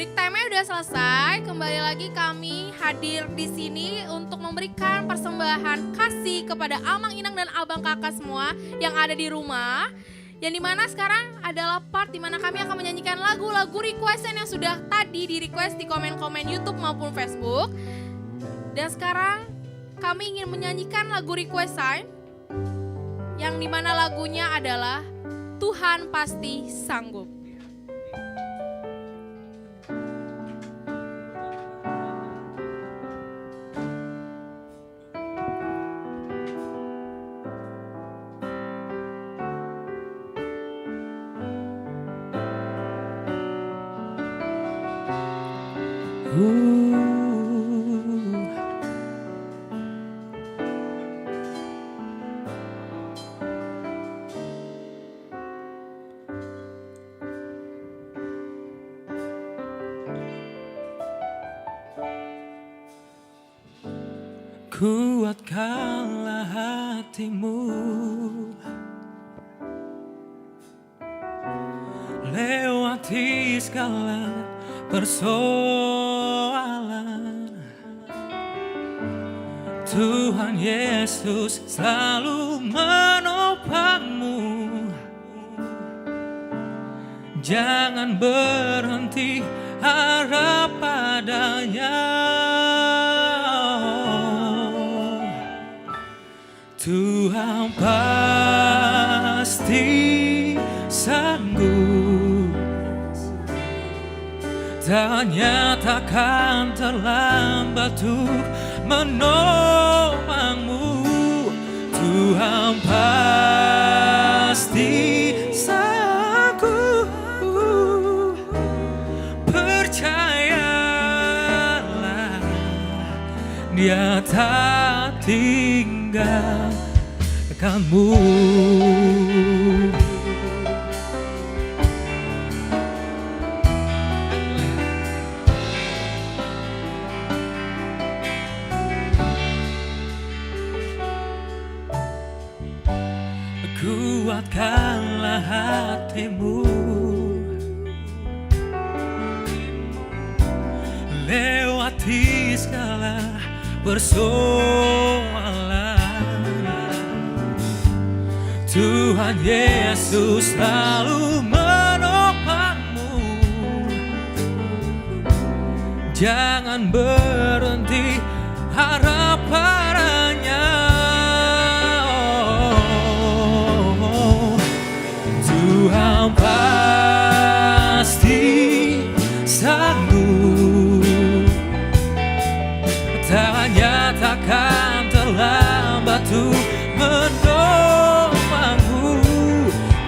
Speaker 1: Break time-nya udah selesai. Kembali lagi kami hadir di sini untuk memberikan persembahan kasih kepada Amang Inang dan Abang Kakak semua yang ada di rumah. Yang dimana sekarang adalah part dimana kami akan menyanyikan lagu-lagu requestan yang sudah tadi di request di komen-komen YouTube maupun Facebook. Dan sekarang kami ingin menyanyikan lagu requestan yang dimana lagunya adalah Tuhan Pasti Sanggup.
Speaker 2: Kuatkanlah hatimu, lewati segala persoalan. Tuhan Yesus selalu menopangmu. Jangan berhenti harap padanya. Tuhan pasti sanggup, tanya takkan terlambat untuk menolongmu. Tuhan pasti sanggup, percayalah Dia tak tinggalkanmu. Kuatkanlah hatimu, lewati segala persoalan. Tuhan Yesus selalu menopangmu. Jangan berhenti harap padanya. Tuhan pasti sanggup, tanya takkan terlambat untuk menolongmu.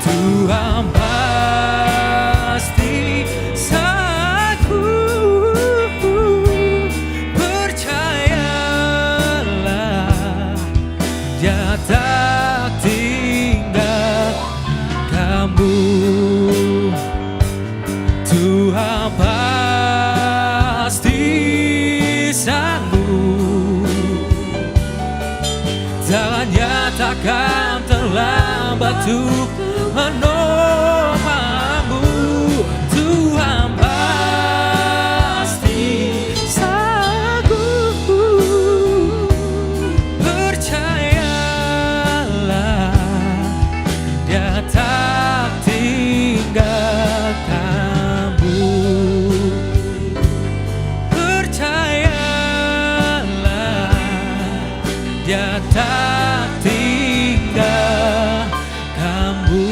Speaker 2: Tuhan pasti sanggup, percayalah Dia tak tinggal kamu. Tuhan pasti sanggup, tangannya takkan terlambat untuk menolongmu. Tuhan pasti sanggup, percayalah Dia tak tinggal kamu. Percayalah Dia tak tinggal kamu.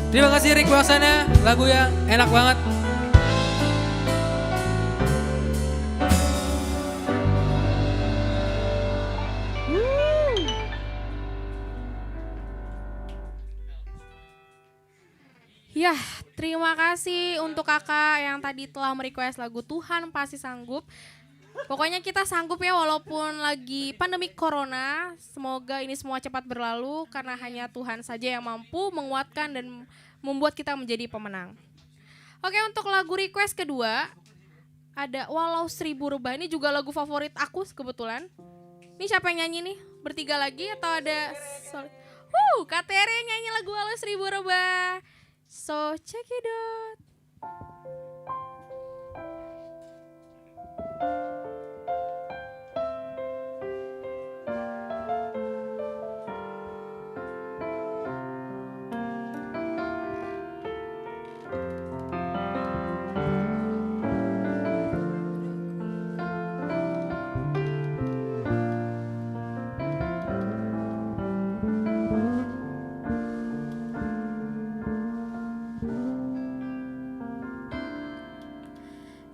Speaker 3: Terima kasih Rick bahasannya, lagu yang enak banget.
Speaker 1: Ya, terima kasih untuk kakak yang tadi telah merequest lagu Tuhan Pasti Sanggup. Pokoknya kita sanggup ya walaupun lagi pandemi corona. Semoga ini semua cepat berlalu karena hanya Tuhan saja yang mampu menguatkan dan membuat kita menjadi pemenang. Oke, untuk lagu request kedua ada Walau Seribu Rubah. Ini juga lagu favorit aku kebetulan. Ini siapa yang nyanyi nih? Bertiga lagi atau ada? Kak Tere nyanyi lagu Halo Seribu Rebah. So check it out.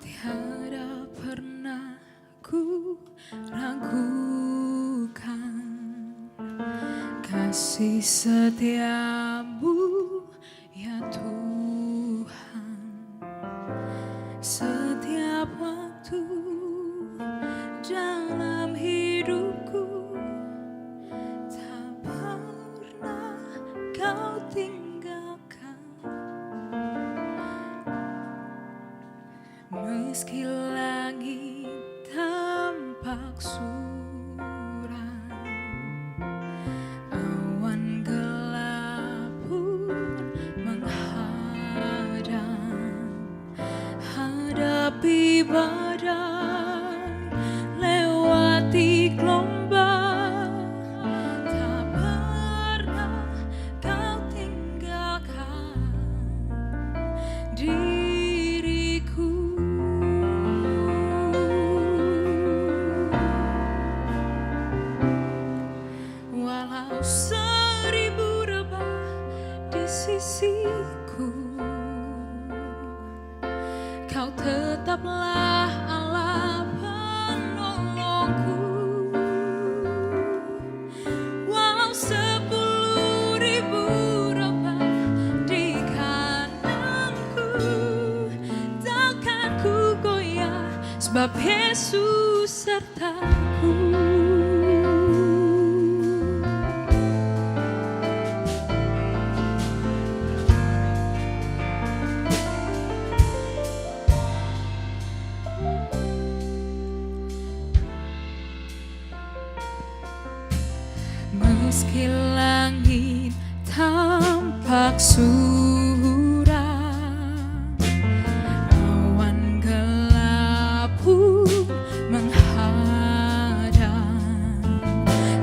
Speaker 6: Tiada pernah ku ragukan kasih setiamu ya Tuhan. Setiap waktu dalam hidupku tak pernah kau tinggalkan. Meski langit tampak suram, awan gelap pun menghadang. Hadapi badai, lewati gelombang, tak pernah kau tinggalkan diriku. Walau seribu rebah di sisiku, kau tetaplah Allah penolongku. Walau 10.000 rebah di kananku, takkan ku goyah sebab Yesus sertaku. Meski langit tampak suram, awan gelap pun menghadang.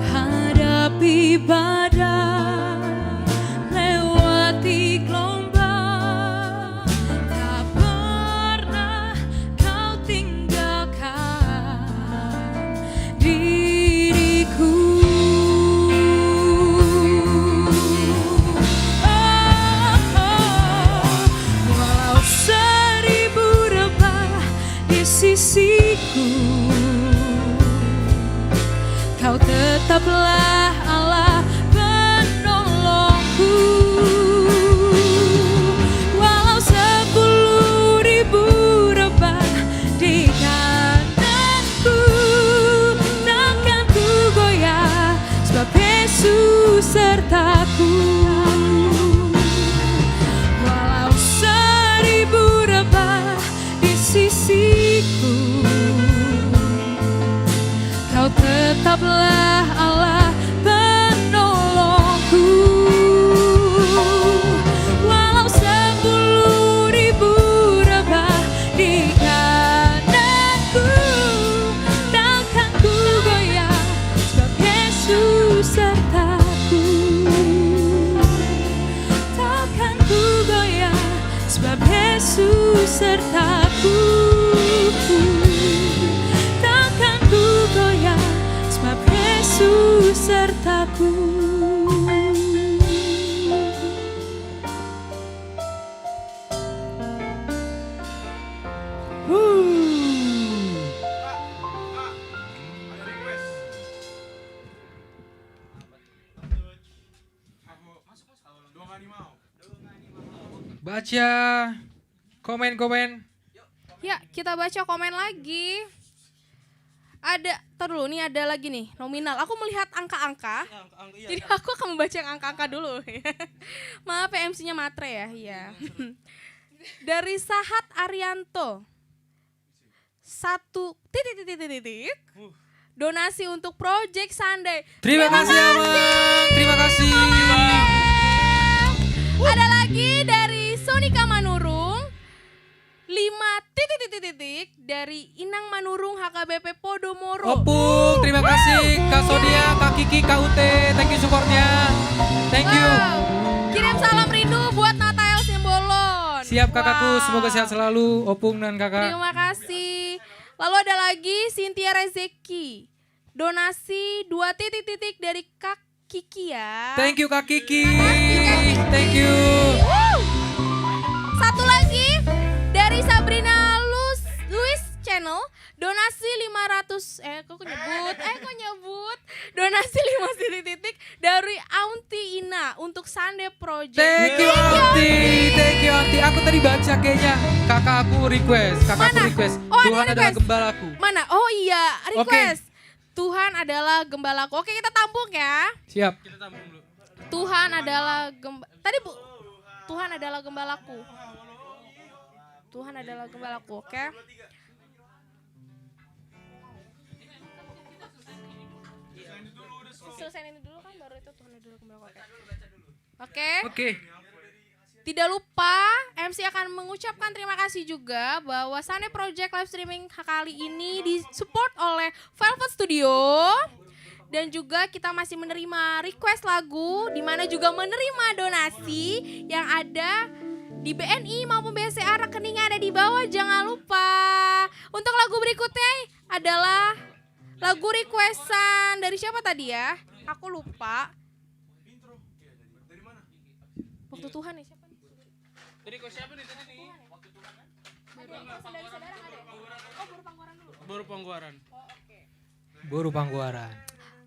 Speaker 6: Hadapi badai, lewati gelombang, tak pernah kau tinggalkan diriku. Walau 1000 rebah di sisiku, kau tetaplah Allah penolongku. Walau 10.000 rebah di kananku, takkan ku goyah sebab Yesus sertaku. Walau 1000 rebah di sisiku, kau tetaplah Allah penolongku. Walau 10.000 rebah di kananku, takkan ku goyah sebab Yesus sertaku. Takkan ku goyah sebab Yesus sertaku. Takkan ku goyah sebab Yesus sertaku.
Speaker 3: Baca komen-komen.
Speaker 1: Ya, kita baca komen lagi. Ada, dulu nih ada lagi nih, nominal. Aku melihat angka-angka. Jadi aku akan membaca yang angka-angka dulu. Maaf ya, MC-nya matre ya. Iya. Dari Sahat Arianto. 1 titik. Donasi untuk Project Sunday.
Speaker 3: Terima kasih Abang. Terima kasih.
Speaker 1: titik dari Inang Manurung HKBP Podomoro.
Speaker 3: Opung, terima kasih Kak Sodia, Kak Kiki, Kak Ute, thank you supportnya. Thank you.
Speaker 1: Wow. Kirim salam rindu buat Natael Simbolon.
Speaker 3: Siap kakakku,
Speaker 1: Wow.
Speaker 3: semoga sehat selalu Opung dan kakak.
Speaker 1: Terima kasih. Lalu ada lagi Cynthia Rezeki. Donasi 2 titik dari Kak Kiki ya.
Speaker 3: Thank you Kak Kiki.
Speaker 1: Makasih, Kak Kiki.
Speaker 3: Thank you.
Speaker 1: Woo. Satu lagi dari Sabrina Luis Channel. Donasi 500 kok nyebut donasi 5 titik dari Aunty Ina untuk Sunday Project.
Speaker 3: Thank you Aunty. Aku tadi baca kayaknya kakakku request.
Speaker 1: Mana?
Speaker 3: Request.
Speaker 1: Oh, ada
Speaker 3: Tuhan adalah
Speaker 1: request.
Speaker 3: gembalaku.
Speaker 1: Mana? Oh iya, request. Tuhan adalah gembalaku. Oke, kita tampung ya.
Speaker 3: Siap.
Speaker 1: Tuhan adalah Tuhan adalah gembalaku. Tuhan adalah gembalaku, oke? Selesaiin ini dulu kan baru itu Tuhan adalah gembalaku. Oke.
Speaker 3: Oke.
Speaker 1: Tidak lupa MC akan mengucapkan terima kasih juga bahwa Sunday Project live streaming kali ini disupport oleh Velvet Studio. Dan juga kita masih menerima request lagu, di mana juga menerima donasi yang ada di BNI maupun BCA, rekeningnya ada di bawah, jangan lupa. Untuk lagu berikutnya adalah lagu requestan dari siapa tadi ya? Aku lupa. Waktu Tuhan nih siapa?
Speaker 4: Jadi kok siapa nih tadi nih? Baru Pangguaran.
Speaker 3: Boru Pangguaran.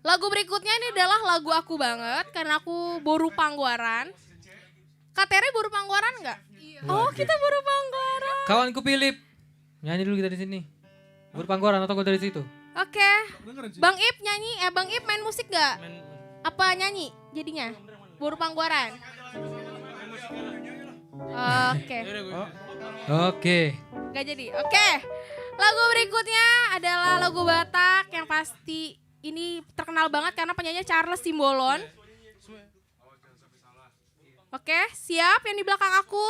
Speaker 1: Lagu berikutnya ini adalah lagu aku banget karena aku Boru Pangguaran. Kak Tere Boru Pangguaran enggak? Oh, kita Boru Pangguaran.
Speaker 3: Kawanku Philip. Nyanyi dulu kita di sini. Boru Pangguaran atau gue dari situ?
Speaker 1: Oke. Bang Ip nyanyi, Bang Ip main musik enggak? Apa nyanyi jadinya? Boru Pangguaran. Oke.
Speaker 3: Oke.
Speaker 1: Gak jadi. Oke. Lagu berikutnya adalah lagu Batak yang pasti ini terkenal banget karena penyanyinya Charles Simbolon. Oke, siap yang di belakang aku?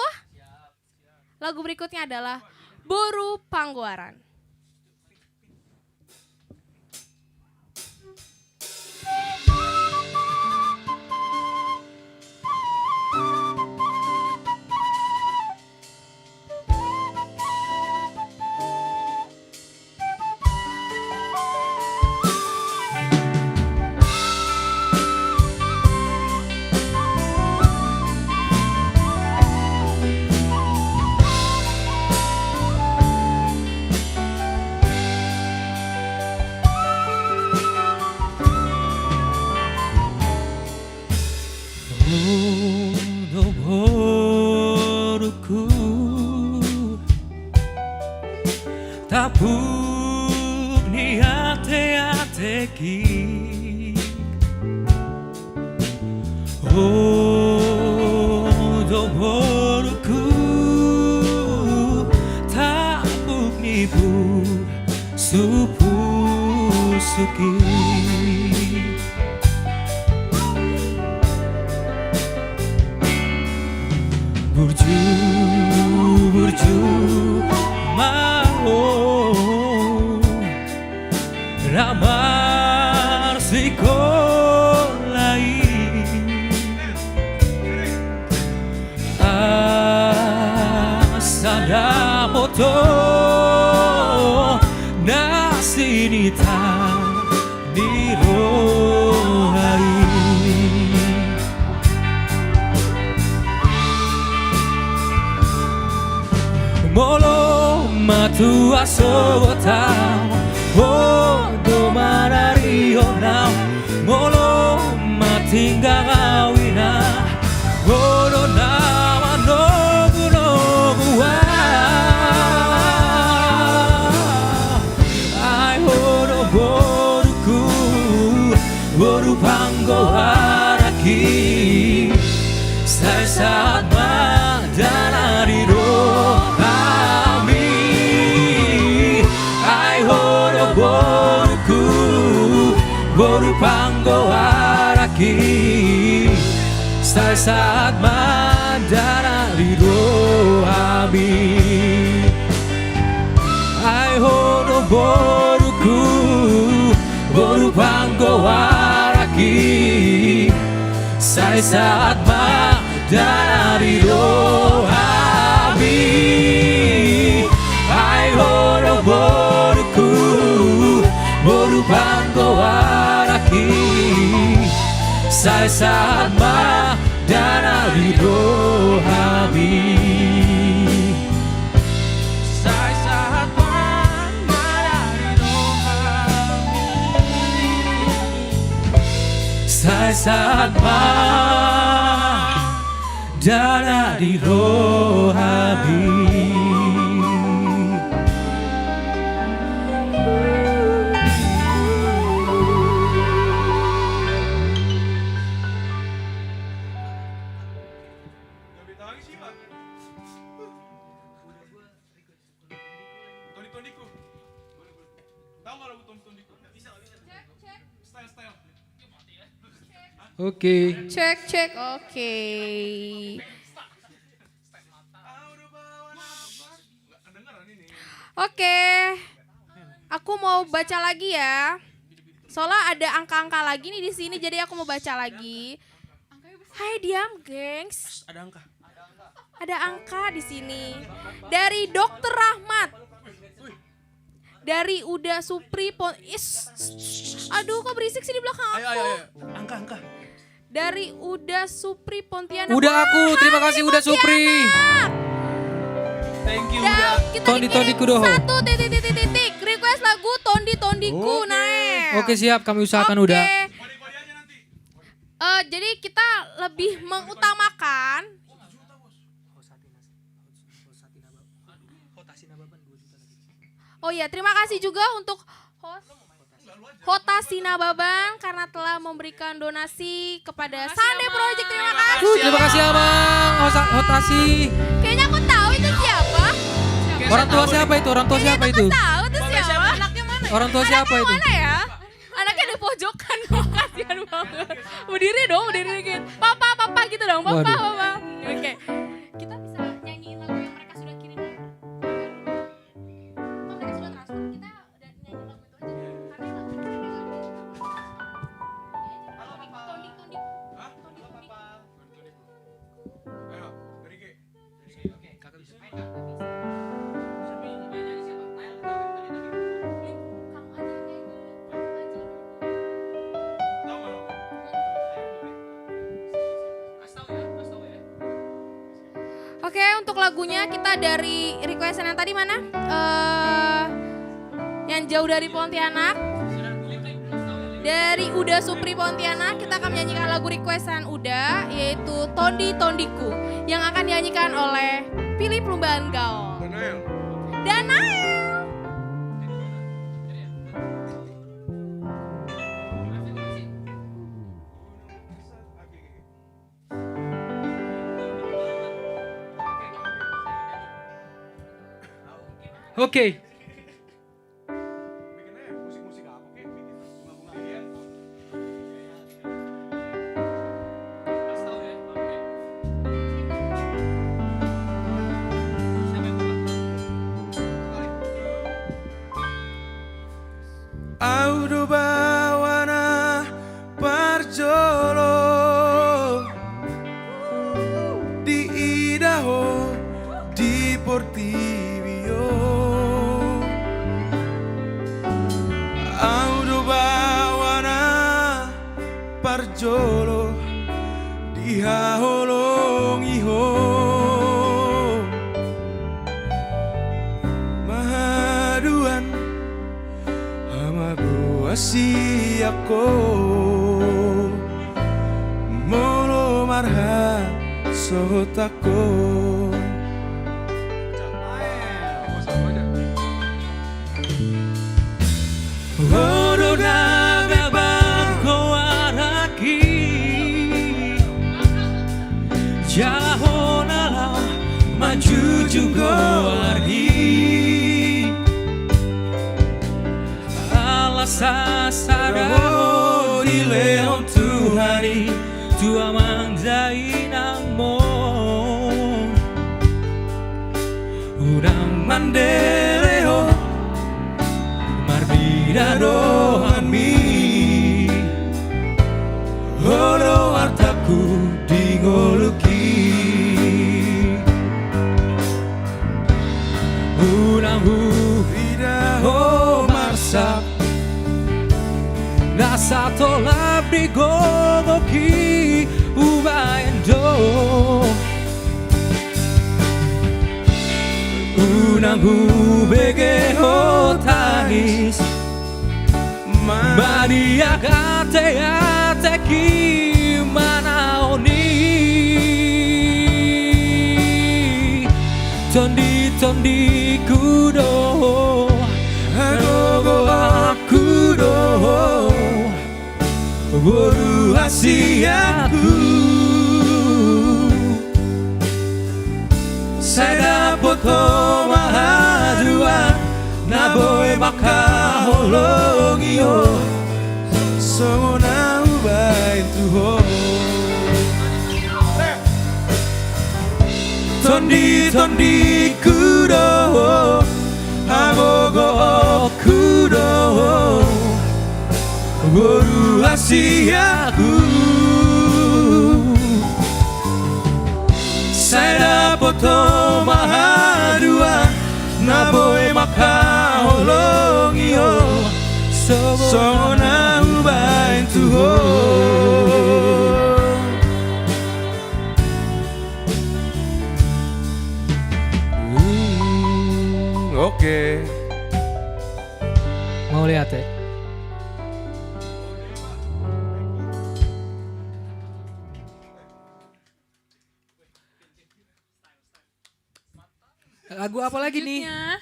Speaker 1: Lagu berikutnya adalah Boru Pangguaran.
Speaker 2: Boruku tapuk ni ate-ateki do boruku tapuk ni bu supu suki burju mau ramar sikolai asada moto nasinita dirohai Molo matu asota Odo manari onam Molo matingga awina Odo nama nogu nogu wa Ai odo boruku Boru panggo haraki Saya saat madana di boruku boru panggo araki saya saat madara lido abi boruku boru panggowaraki sai saat dari rohami ai horo boruku boru panggowaraki sai saat dari rohami sai saat dari rohami sai saat dari rohami.
Speaker 5: Toniku. Tahu nggak lagu Toniku? Bisa. Style.
Speaker 3: Oke.
Speaker 1: Cek, oke. Oke, aku mau baca lagi ya. Soalnya ada angka-angka lagi nih di sini, jadi aku mau baca lagi. Hai diam, gengs.
Speaker 5: Ada angka.
Speaker 1: Ada angka di sini. Dari Dokter Rahmat. Dari Uda Supri Aduh, kok berisik sih di belakang aku.
Speaker 5: Ayo. Angka.
Speaker 1: Dari Uda Supri Pontianak.
Speaker 3: Udah aku, terima kasih Udah Supri.
Speaker 5: Thank you.
Speaker 1: Dan kita
Speaker 3: Tondi
Speaker 1: dikirim
Speaker 3: Kudoho.
Speaker 1: 1 request lagu Tondiku naik.
Speaker 3: Oke siap, kami usahakan Udah.
Speaker 1: Jadi kita lebih mengutamakan Oh iya, terima kasih juga untuk Hota Sinababang karena telah memberikan donasi kepada Sunday Project. Terima kasih.
Speaker 3: Terima kasih Abang, Hotasi.
Speaker 1: Kayaknya aku tahu itu siapa.
Speaker 3: Orang tua siapa itu? Orang tua siapa itu?
Speaker 1: Aku tahu itu siapa. Anaknya mana?
Speaker 3: Orang tua siapa itu?
Speaker 1: Mana ya? Anaknya di pojokan. Kasihan banget. Berdiri dikit. Papa gitu dong. Papa. Oke. Kita bisa nyanyiin lagu yang mereka sudah kirim. Kalau mereka sudah transfer, kita udah nyanyi lagu itu aja. Karena lagu itu Tondik.
Speaker 5: Ayo, dari G.
Speaker 3: Kakak bisa.
Speaker 1: Oke, untuk lagunya kita dari requestan yang tadi mana? Yang jauh dari Pontianak. Dari Uda Supri Pontianak, kita akan menyanyikan lagu requestan Uda, yaitu Tondiku, yang akan dinyanyikan oleh Pilih Perubahan Gaul. Danael.
Speaker 3: Oke.
Speaker 5: Musik apa kek? Bunga-bunga. Audo bawana parjolo di Idaho di Portivio Audo bawana parjolo di Haholong Iho Mahaduan Hamago Asiako Molo marha Sotako
Speaker 2: Horo naga bangko araki Jahonala maju juga arhi Alasa saramo di leon Tuhani Tua mangjai nangmo Urang mandeleo Danohanmi Horo artaku dingoluki Unanghu
Speaker 5: Ridaho
Speaker 2: marsak Nasato labri gogoki Ubaendo Unanghu begeho tangis Maria kate ateki manaoni Tondi kudo Agogo akudo Boru hasiaku Saya poto mahadua Naboe makaholongio
Speaker 5: Songona ubain tuho
Speaker 2: Tondi kudo Agogo kudo Boru hasiaku Saya poto mahadua Naboe makaholongio Songona ubain tuho
Speaker 5: Oke.
Speaker 3: Mau lihat ya? Lagu apa lagi nih?
Speaker 6: Selanjutnya,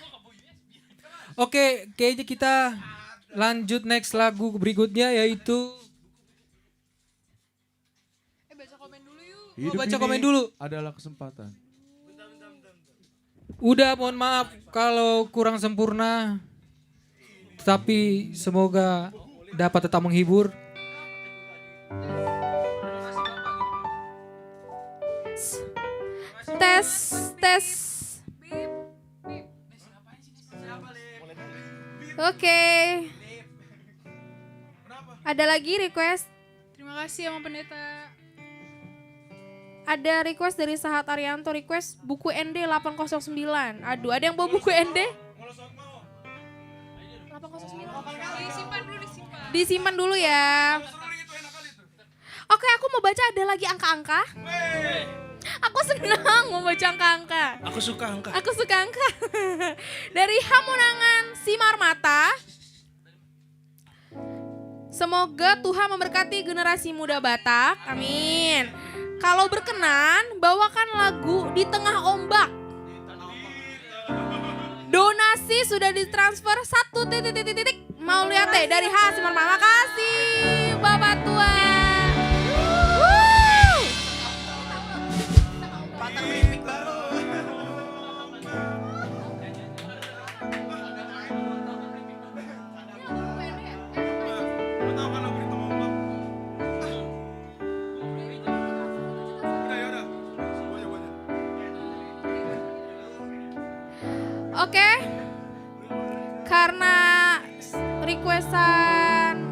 Speaker 3: Oke, kayaknya kita lanjut next lagu berikutnya yaitu
Speaker 6: baca komen dulu yuk.
Speaker 5: Hidup
Speaker 3: baca
Speaker 5: ini
Speaker 3: komen dulu.
Speaker 5: adalah kesempatan.
Speaker 3: Udah, mohon maaf kalau kurang sempurna. Tapi semoga dapat tetap menghibur.
Speaker 1: Tes. Oke. Ada lagi request?
Speaker 6: Terima kasih sama pendeta.
Speaker 1: Ada request dari Sahat Arianto, request buku ND 809. Aduh, ada yang bawa buku ND? 809. Disimpan dulu ya. Oke, aku mau baca, ada lagi angka-angka. Aku senang mau baca angka-angka.
Speaker 5: Aku suka angka.
Speaker 1: Aku suka angka. Dari Hamunangan Simar Mata. Semoga Tuhan memberkati generasi muda Batak. Amin. Kalau berkenan, bawakan lagu Di Tengah Ombak. Donasi sudah ditransfer 1 Mau lihat deh dari H Simar Mata. Makasih Bapak Tua. Woo! Oke, karena requestan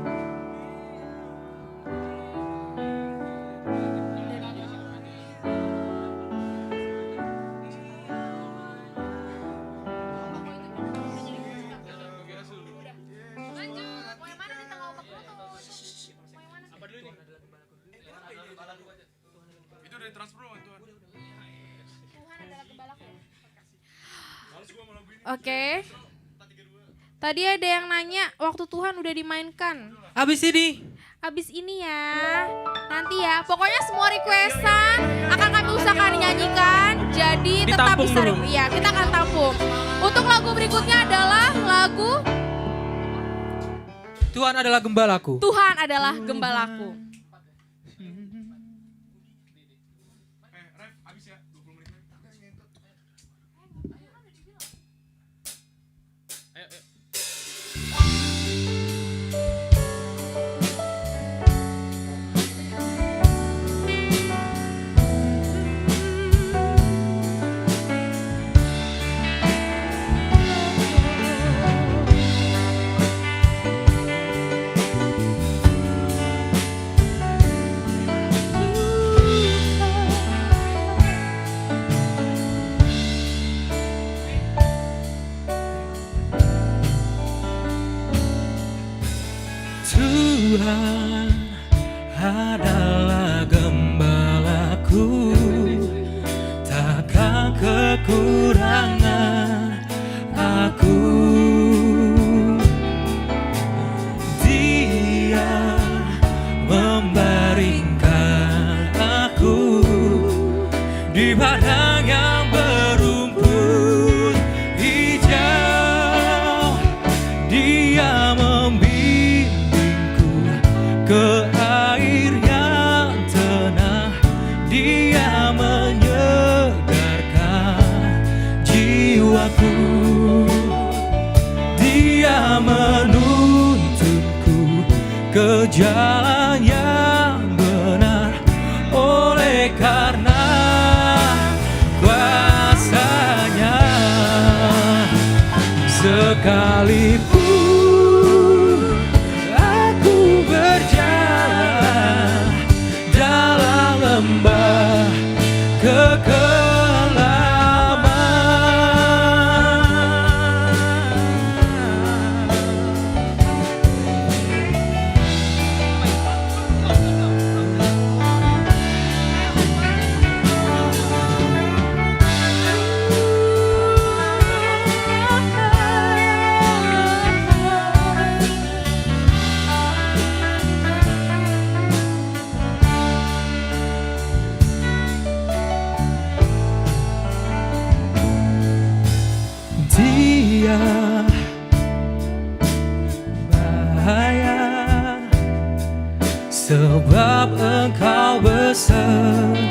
Speaker 5: Itu dari transfer itu.
Speaker 1: Oke. Tadi ada yang nanya waktu Tuhan udah dimainkan.
Speaker 3: Abis ini
Speaker 1: Abis ini ya, nanti ya. Pokoknya semua requestan akan kami usahakan nyanyikan. Jadi tetap
Speaker 2: Ditampung
Speaker 1: bisa,
Speaker 2: dulu.
Speaker 1: iya kita akan tampung. Untuk lagu berikutnya adalah lagu
Speaker 3: Tuhan adalah gembalaku.
Speaker 1: Tuhan adalah gembalaku.
Speaker 2: Dia menyegarkan jiwaku. Dia menuntunku ke jalan yang benar. Oleh karena kuasanya, sekalipun aku berjalan dalam lembah Dia bahaya, sebab Engkau besertaku.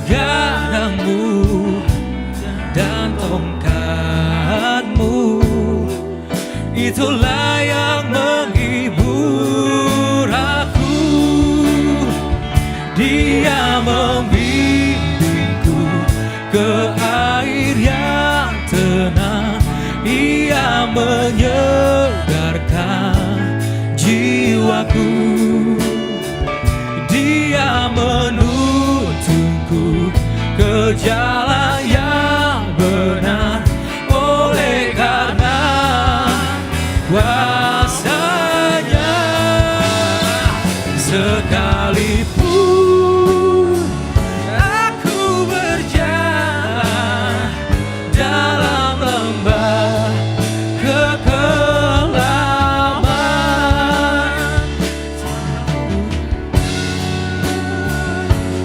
Speaker 2: Gadangmu dan tongkatmu, itulah yang menghibur aku. Dia membimbingku ke air yang tenang. Ia menyegarkan jiwaku. Dia menuntunku ke jalan yang benar. Oleh karena kuasanya, sekalipun aku berjalan dalam lembah kekelaman,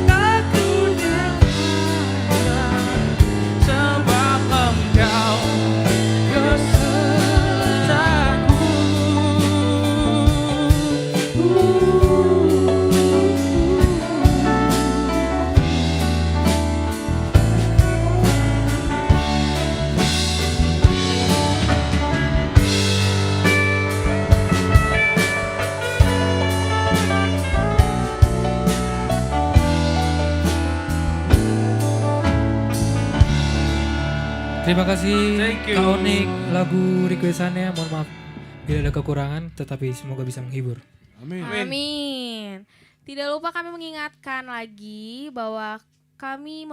Speaker 2: takutnya sebab Engkau besertaku.
Speaker 3: Terima kasih
Speaker 5: Thank you.
Speaker 3: Kak Onik lagu requestannya. Mohon maaf bila ada kekurangan, tetapi semoga bisa menghibur.
Speaker 5: Amin.
Speaker 1: Amin. Tidak lupa kami mengingatkan lagi bahwa kami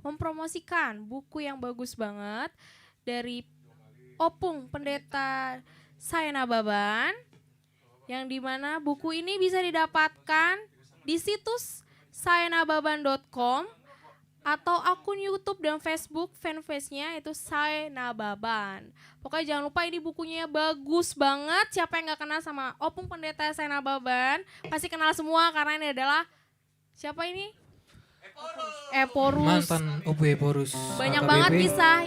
Speaker 1: mempromosikan buku yang bagus banget dari Opung Pendeta Saena Baban, yang dimana buku ini bisa didapatkan di situs saenababan.com atau akun YouTube dan Facebook fanpage-nya itu Saena Baban. Pokoknya jangan lupa, ini bukunya bagus banget. Siapa yang gak kenal sama Opung Pendeta Saena Baban pasti kenal semua, karena ini adalah siapa ini? Eporus.
Speaker 3: Mantan OP Eporus.
Speaker 1: Banyak
Speaker 3: AKBP.
Speaker 1: banget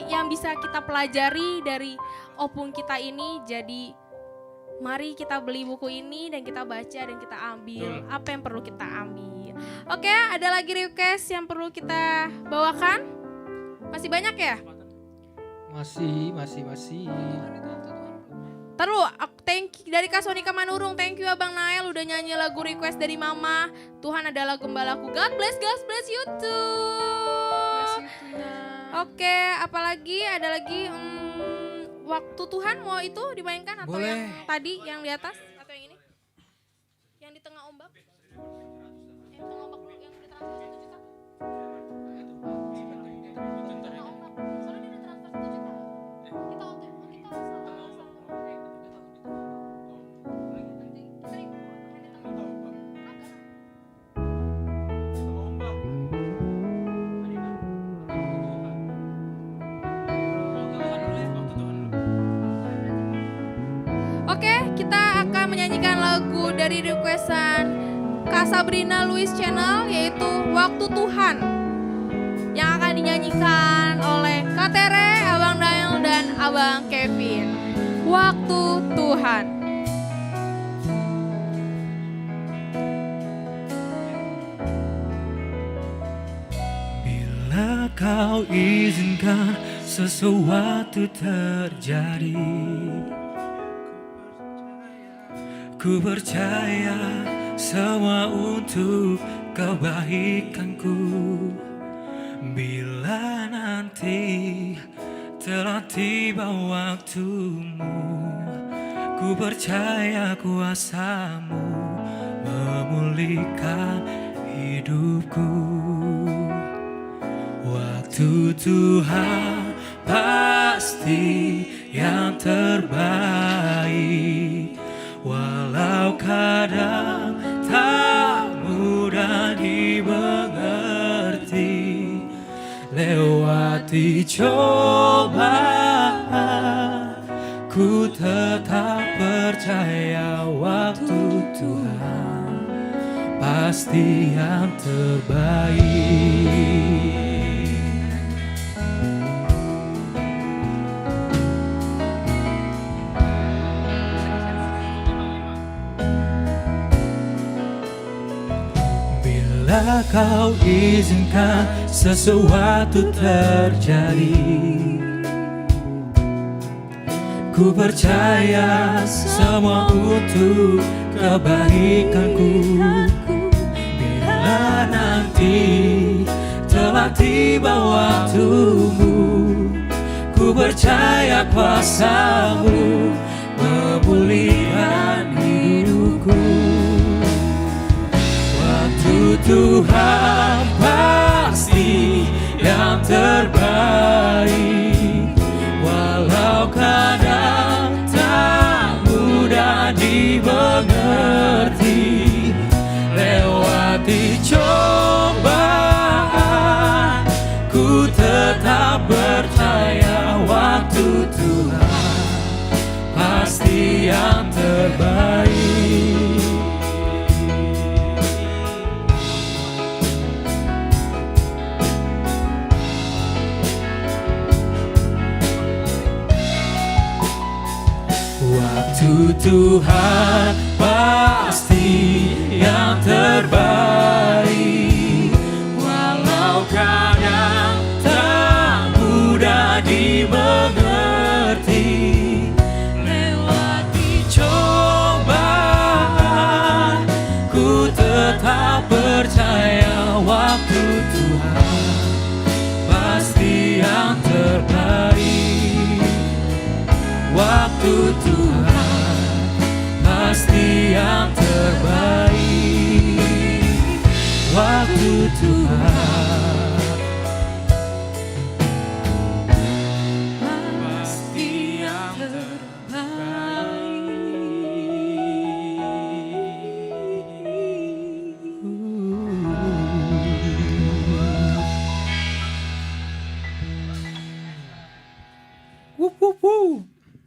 Speaker 1: yang bisa kita pelajari dari Opung kita ini. Jadi mari kita beli buku ini dan kita baca dan kita ambil apa yang perlu kita ambil. Oke, ada lagi request yang perlu kita bawakan? Masih banyak ya?
Speaker 3: Masih.
Speaker 1: Taruh, thank you dari Kak Sonika Manurung. Thank you Abang Nael udah nyanyi lagu request dari Mama. Tuhan adalah gembalaku. God bless you too. Oke, apalagi ada lagi Waktu Tuhan, mau itu dimainkan atau
Speaker 3: Boleh.
Speaker 1: yang tadi yang di atas atau yang ini? Yang di tengah ombak? Yang di tengah ombak yang ditransfer 1 juta? Tengah ombak. Soalnya dia ditransfer 1 juta. Kita Oke, kita akan menyanyikan lagu dari requestan Kak Sabrina Louis Channel, yaitu Waktu Tuhan, yang akan dinyanyikan oleh Kak Tere, Abang Daniel, dan Abang Kevin. Waktu Tuhan.
Speaker 2: kau izinkan sesuatu terjadi, ku percaya semua untuk kebaikanku. Bila nanti telah tiba waktumu, ku percaya kuasamu memulihkan hidupku. Waktu Tuhan pasti yang terbaik, walau kadang tak mudah dimengerti. Lewati cobaan, ku tetap percaya waktu Tuhan pasti yang terbaik. Bila kau izinkan sesuatu terjadi, ku percaya semua untuk kebaikanku. Bila nanti telah tiba waktumu, ku percaya kuasamu memulihkan hidupku. Waktu Tuhan pasti yang terbaik, walau kadang tak mudah dimengerti. Lewati cobaan, ku tetap percaya waktu Tuhan pasti yang terbaik. Waktu Tuhan pasti yang terbaik, walau kadang tak mudah dimengerti. Lewati cobaan, ku tetap percaya waktu Tuhan pasti yang terbaik. Waktu Tuhan pasti yang terbaik. Waktu Tuhan pasti yang terbaik.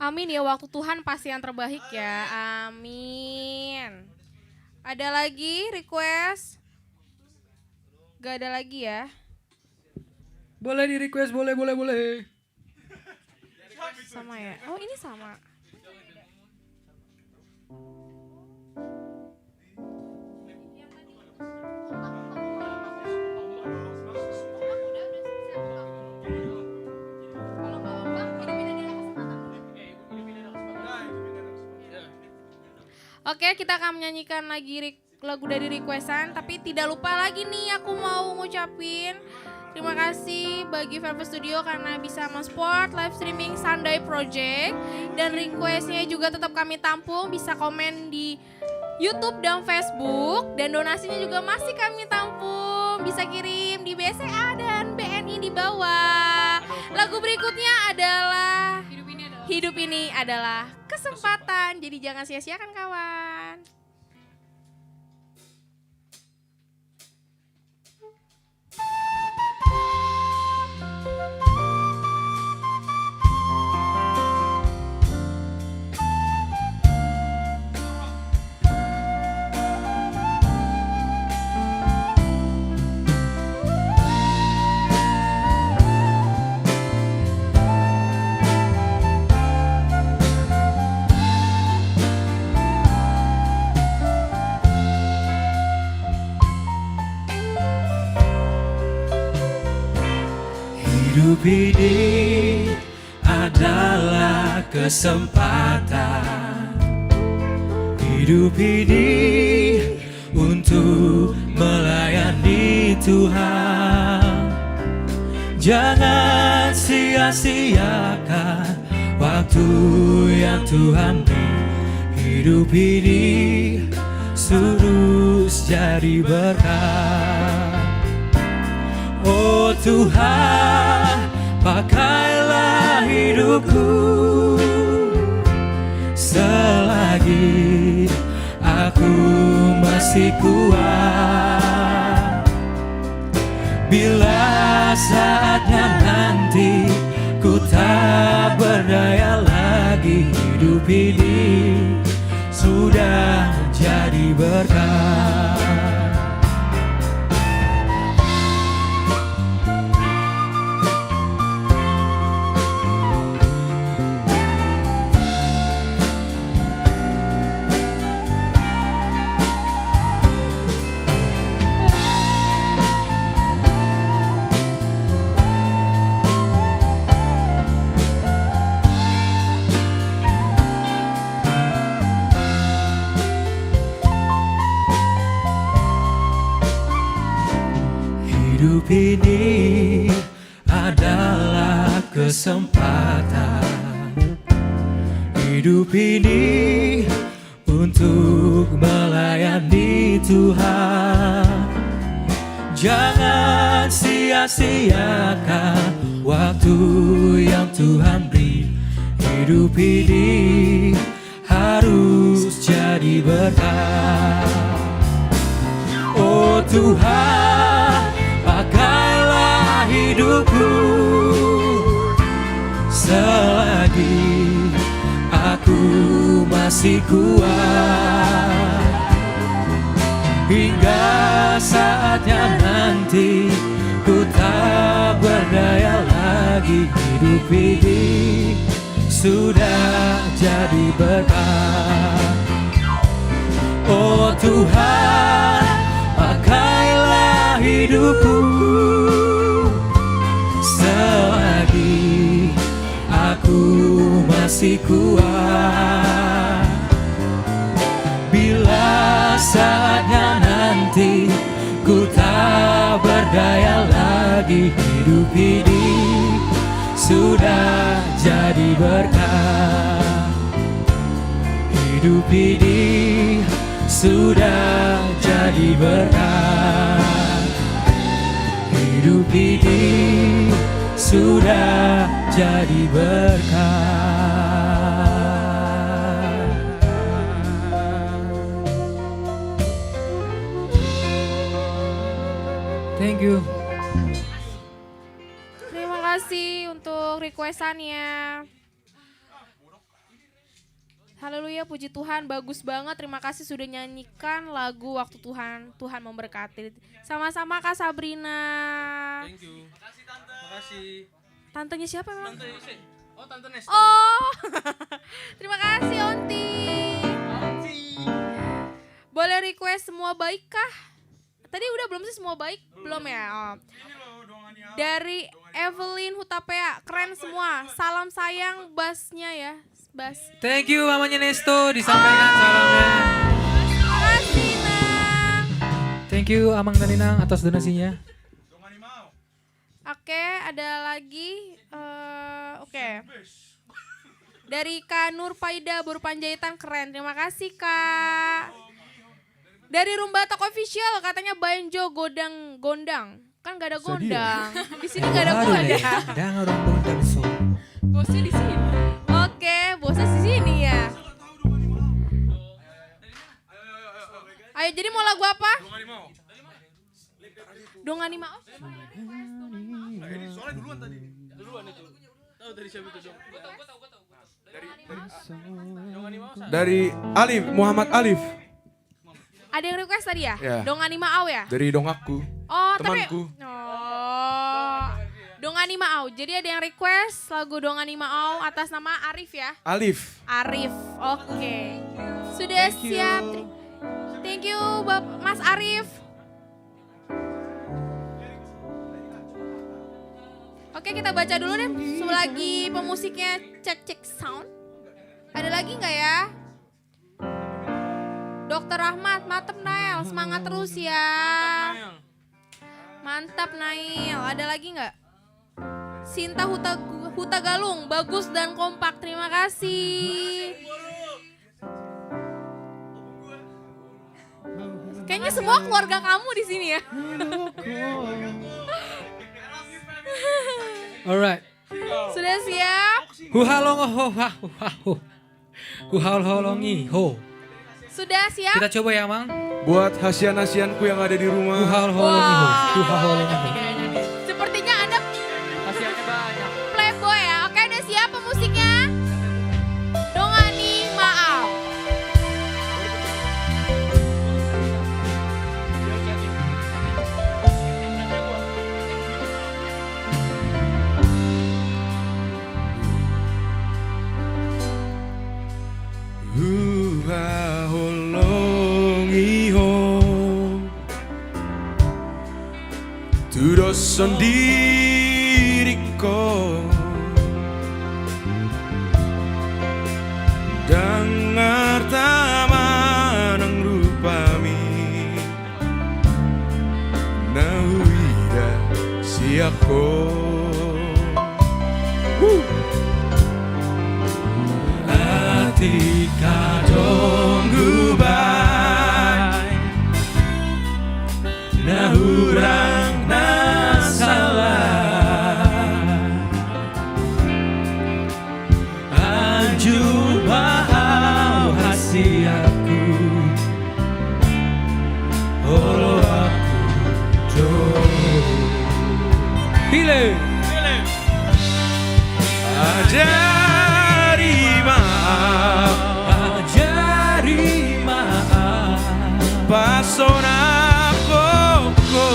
Speaker 1: Amin ya, waktu Tuhan pasti yang terbaik ya. Amin. Ada lagi request? Gak ada lagi ya?
Speaker 3: Boleh di request, boleh.
Speaker 1: Sama ya? Oh ini sama. Oke, kita akan menyanyikan lagi lagu dari requestan, tapi tidak lupa lagi nih aku mau ngucapin terima kasih bagi Velvet Studio karena bisa men-support live streaming Sunday Project, dan requestnya juga tetap kami tampung, bisa komen di YouTube dan Facebook, dan donasinya juga masih kami tampung, bisa kirim di BCA dan BNI di bawah. Lagu berikutnya adalah Hidup Ini Adalah Kesempatan, jadi jangan sia-siakan kawan.
Speaker 2: Hidup ini adalah kesempatan. Hidup ini untuk melayani Tuhan. Jangan sia-siakan waktu yang Tuhan beri. Hidup ini terus jadi berkat. Oh Tuhan, pakailah hidupku selagi aku masih kuat. Bila saatnya nanti ku tak berdaya lagi, hidup ini sudah jadi berkat. Hidup ini adalah kesempatan. Hidup ini untuk melayani Tuhan. Jangan sia-siakan waktu yang Tuhan beri. Hidup ini harus jadi berkat. Oh Tuhan, pakailah hidupku selagi aku masih kuat. Hingga saatnya nanti ku tak berdaya lagi, hidup ini sudah jadi berkat. Oh Tuhan, pakailah hidupku selagi aku masih kuat. Bila saatnya nanti ku tak berdaya lagi, hidup ini sudah jadi berkat. Hidup ini sudah jadi berkat. Hidup ini sudah jadi berkat.
Speaker 3: Thank you.
Speaker 1: Terima kasih untuk requestannya. Haleluya, puji Tuhan, bagus banget. Terima kasih sudah nyanyikan lagu Waktu Tuhan Memberkati. Sama-sama Kak Sabrina.
Speaker 4: Thank you. Makasih Tante. Makasih.
Speaker 1: Tantenya siapa memang?
Speaker 4: Tante Ise. Oh, Tante Nesto.
Speaker 1: Oh, terima kasih Onti. Boleh request semua baik kah? Tadi udah belum sih semua baik? Belum ya? Oh. Dari Evelyn Hutapea, keren semua. Salam sayang bassnya ya, bass.
Speaker 3: Thank you mamanya Nesto, disampaikan salamnya.
Speaker 1: Terima kasih Nang.
Speaker 3: Thank you Amang dan Inang atas donasinya.
Speaker 1: Oke, ada lagi. Oke. Dari Kak Nur Faida Burpanjaitan, keren. Terima kasih Kak. Dari Rumba Talk Official katanya Banjo Gondang. Kan gak ada gondang. Di sini gak ada gondang.
Speaker 3: Dan orang gondang so.
Speaker 1: Bosnya di sini. Oke, bosnya di sini ya. Ayo, jadi mau lagu apa? Dongani Mau.
Speaker 5: Soalnya duluan tadi.
Speaker 4: Duluan itu. Tahu dari siapa itu dong? Gua tahu.
Speaker 5: Dari Alif, Muhammad Alif.
Speaker 1: Ada yang request tadi ya?
Speaker 5: Ya.
Speaker 1: Dongani Mau ya?
Speaker 5: Dari dongakku.
Speaker 1: Oh,
Speaker 5: Temanku.
Speaker 1: tapi Dongani Mau. Jadi ada yang request lagu Dongani Mau atas nama Arif ya?
Speaker 5: Alif.
Speaker 1: Arif. Oke. Sudah siap. Thank you Mas Arif. Oke, Oke, kita baca dulu deh selagi pemusiknya cek sound. Ada lagi nggak ya? Dokter Rahmat, mantep Nail, semangat terus ya. Mantap Nail, ada lagi nggak? Sinta Huta Galung, bagus dan kompak, terima kasih. Kayaknya semua keluarga kamu di sini ya.
Speaker 3: Alright.
Speaker 1: Sudah siap?
Speaker 3: Huhalongo ho ha hu ha hu. Huhalholongi ho.
Speaker 1: Sudah siap?
Speaker 3: Kita coba ya, Mang.
Speaker 5: Buat hasian-hasianku yang ada di rumah.
Speaker 3: Huhalholongi ho. Huhalholongi ho.
Speaker 1: Sepertinya Anda
Speaker 2: Kasihannya banyak.
Speaker 1: playboy ya. Oke, udah siap pemusiknya? Dongani maaf.
Speaker 5: Holongi ho Tudos sendiriku Dengar tamanang rupami Nauida siako
Speaker 2: Atika dong gubai Nahurang nasalah Anju bau hasiaku Olo aku do
Speaker 3: Pilih.
Speaker 5: Ajari maaf
Speaker 2: Ajari maaf
Speaker 5: Pasona koko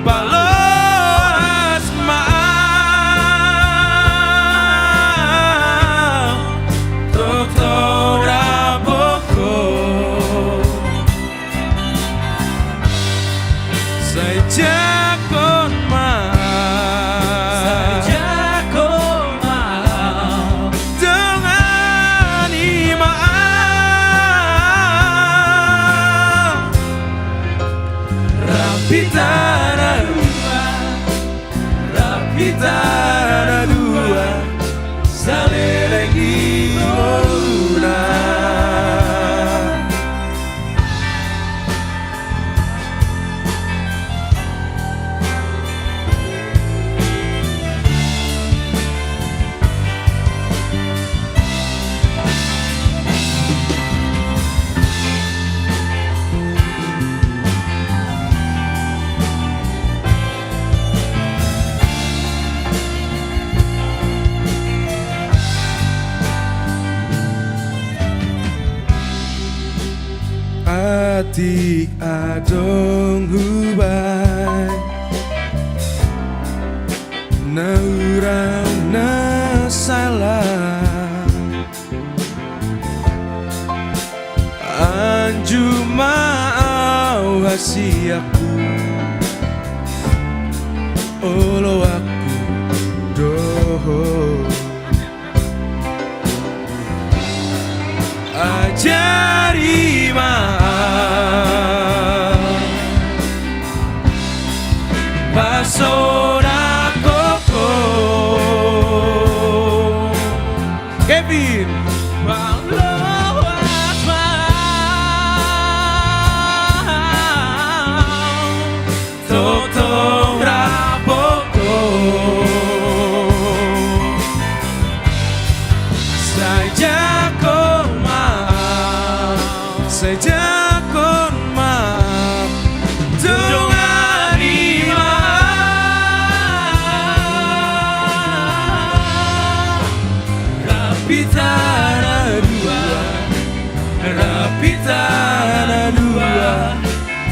Speaker 5: Balas maaf Doktora boko Sejak kon maaf
Speaker 2: Sejak kau maaf
Speaker 5: Dengan maaf Rapi tanah dua Saleleng ingona Atik adong hubai Naurang nasalah Anju mau hasiaku Olo aku doho Ajari maaf Pasona koko Kevin Bang Loas mau Totong rapoko Sejak kon maaf Sejak kon maaf Dongani maaf Rapi tanah dua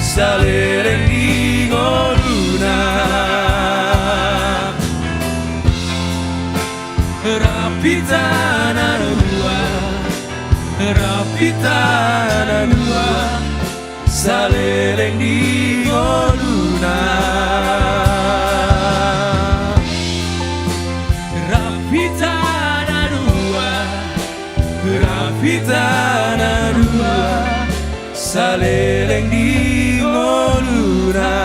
Speaker 5: Salereng ingoruna Rapi tanah dua Salereng ingoruna Rapitana dua, rapitana dua, salereng di ngoluna.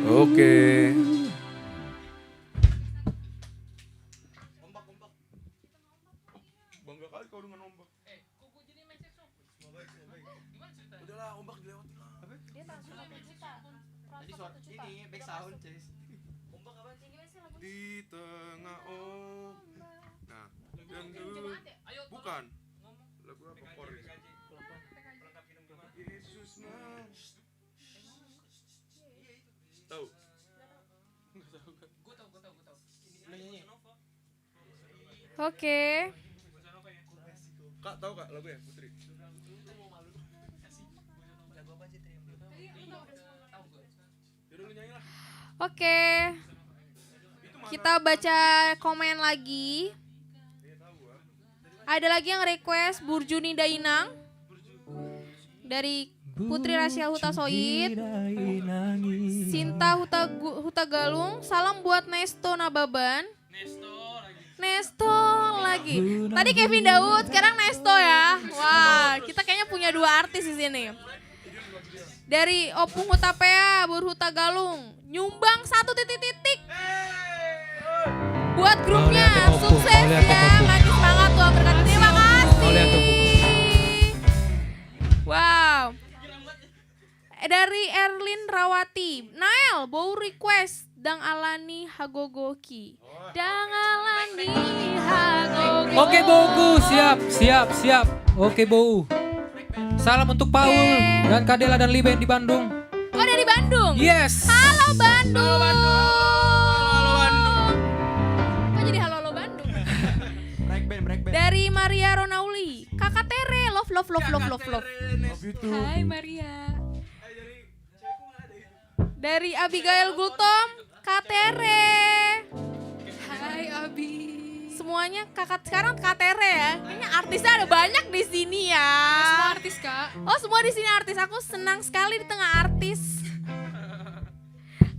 Speaker 5: Oke. Bangga kali kau dengan ombak. Udahlah, ombak dilewati lah.
Speaker 4: Ini back sound, Cis.
Speaker 5: Di tengah ombak. Nah, dan dulu bukan. Lagu apa Koris? Yesus mah. Tahu?
Speaker 1: Oke.
Speaker 5: Kak tahu Kak lagu ya Putri?
Speaker 1: Oke. Kita baca komen lagi. Ada lagi yang request Burjuni Dainang dari Putri Rasyal Huta Soid, Sinta Huta Galung. Salam buat Nesto Nababan. Nesto lagi. Tadi Kevin Daud, sekarang Nesto ya. Wah, kita kayaknya punya dua artis di sini. Dari Opung Hutapea, Bur Huta Galung, nyumbang 1 titik. Buat grupnya, sukses ya, makin semangat tuh berkati. Terima kasih. Wow. Dari Erlin Rawati, Nael, bau request Dang Alani Hagogoki. Dang Alani Hagogoki.
Speaker 3: Oke Bogu, siap. Oke Bogu. Salam untuk Paul dan Kadela dan Liben di Bandung.
Speaker 1: Oh, dari Bandung?
Speaker 3: Yes.
Speaker 1: Halo Bandung. Halo Bandung. Kok jadi halo Bandung?
Speaker 4: Break band.
Speaker 1: Dari Maria Ronauli, Kakak Tere, love.
Speaker 6: Hai Maria.
Speaker 1: Dari Abigail Gultom, Kak Tere.
Speaker 6: Hai Abi.
Speaker 1: Semuanya kakak sekarang Kak Tere ya. Kayaknya artisnya ada banyak di sini ya.
Speaker 6: Semua artis Kak.
Speaker 1: Oh, semua di sini artis. Aku senang sekali di tengah artis.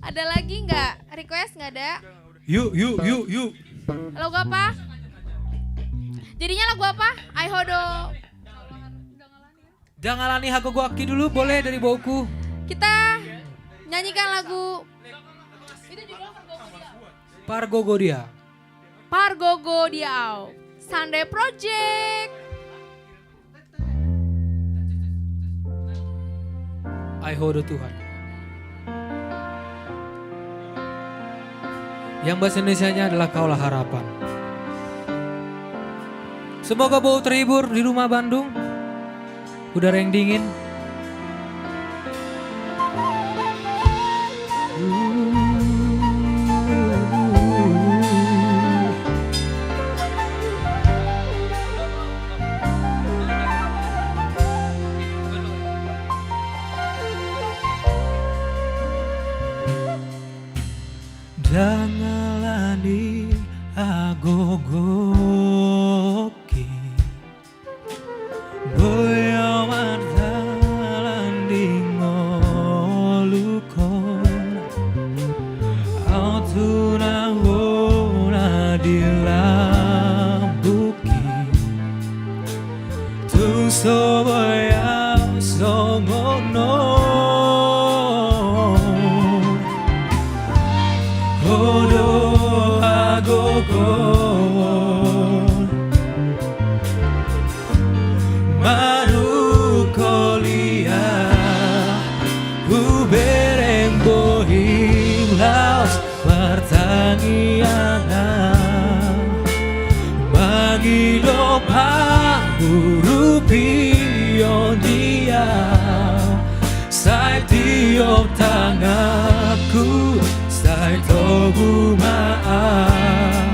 Speaker 1: Ada lagi nggak? Request nggak ada?
Speaker 5: Yuk.
Speaker 1: Lagu apa? Jadinya lagu apa? Aihodo.
Speaker 3: Jangan Alani Hagogoki dulu boleh dari Bogu.
Speaker 1: Kita nyanyikan lagu
Speaker 3: Pargogo dia.
Speaker 1: Pargogo Diao, Sunday Project.
Speaker 3: Aihodo Tuhan. Yang bahasa Indonesianya adalah Kaulah Harapan. Semoga Bow terhibur di rumah Bandung. Udara yang dingin.
Speaker 5: Jangalani agogoki boyo martalan dingolukon autuna wona dilambuki tung soboya songono Hodo agogon Maru kolia Ubereng bohim laos Pertangianan Bagi dopa Guru pion dia Sai tiop tanganku Sai tobu maaf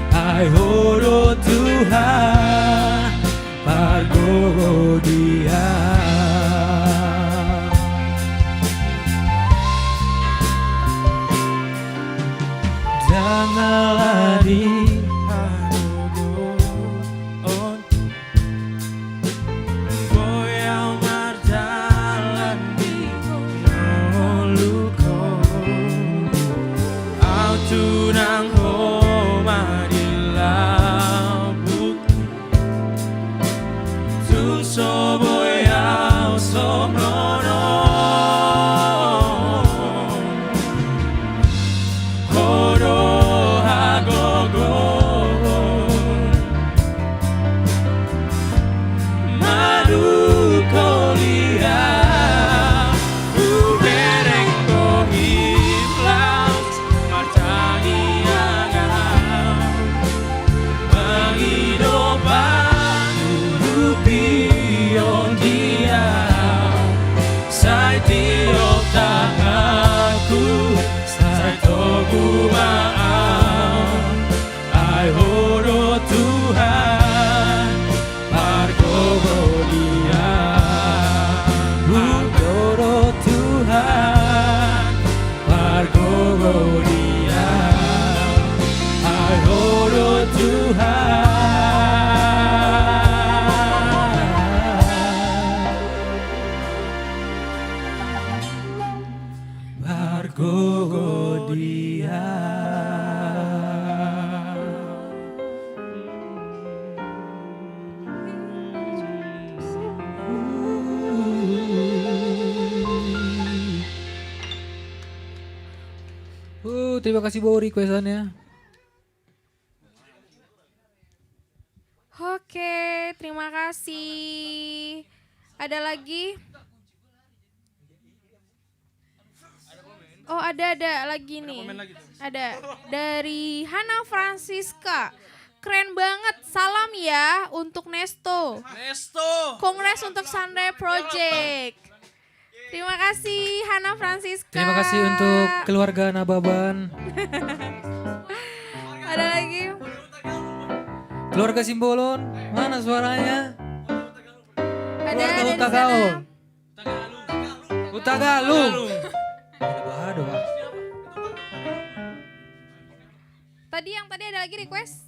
Speaker 5: Ai horo Tuhan Pargo dia Janganlah di Goyang marta
Speaker 3: terima kasih Bo requestannya.
Speaker 1: Oke, terima kasih. Ada lagi? Oh, ada lagi nih. Ada dari Hana Francisca. Keren banget. Salam ya untuk Nesto. Kongres untuk Sunday Project. Terima kasih Hana Francisca.
Speaker 3: Terima kasih untuk keluarga Nababan.
Speaker 1: Ada lagi?
Speaker 3: Keluarga Simbolon, mana suaranya?
Speaker 1: Ada
Speaker 3: Keluarga
Speaker 1: dari
Speaker 3: Utagaul.
Speaker 1: sana.
Speaker 3: Utagalung. Waduh, Pak.
Speaker 1: Tadi ada lagi request?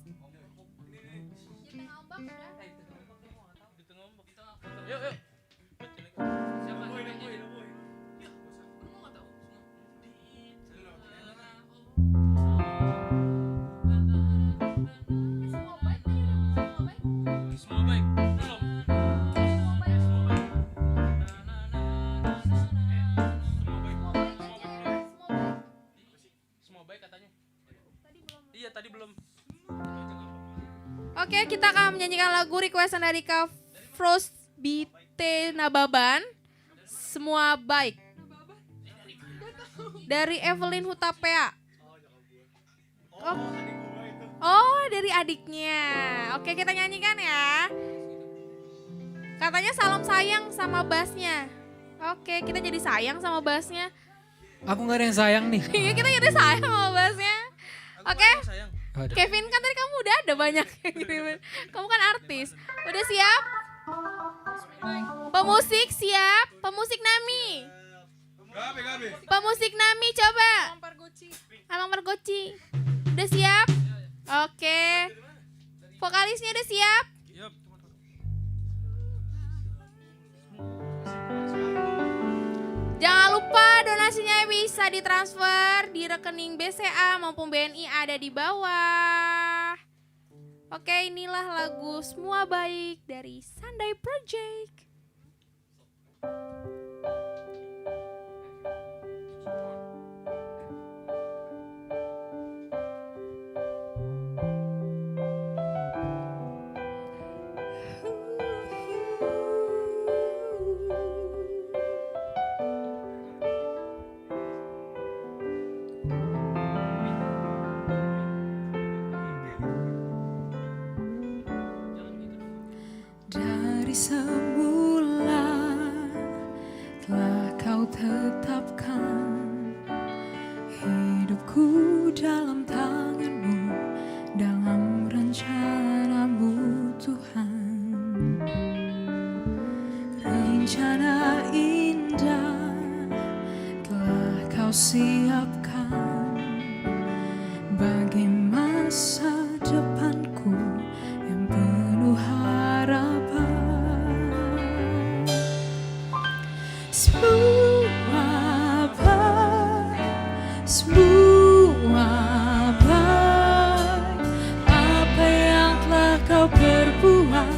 Speaker 1: Oke, kita akan menyanyikan lagu requestan dari Kak Frostbite Nababan. Semua baik. Dari Evelyn Hutapea. Oh, dari adiknya. Oke, kita nyanyikan ya. Katanya salam sayang sama bassnya. Oke, kita jadi sayang sama bassnya.
Speaker 3: Aku nggak ada yang sayang nih.
Speaker 1: Iya, kita jadi sayang sama bassnya. Oke.
Speaker 3: Aduh.
Speaker 1: Kevin, kan tadi kamu udah ada banyak yang kirimin. Kamu kan artis. Udah siap? Pemusik siap? Pemusik Nami. Pemusik Nami coba. Amang Margoci. Udah siap? Oke. Vokalisnya udah siap? Jangan lupa donasinya bisa ditransfer di rekening BCA maupun BNI ada di bawah. Oke, inilah lagu Semua Baik dari Sunday Project.
Speaker 6: Dari semula telah kau tetapkan hidupku dalam tanganmu, dalam rencanamu Tuhan. Rencana indah telah kau siapkan bagi masa depanku yang penuh harapan. Semua baik apa yang telah kau perbuat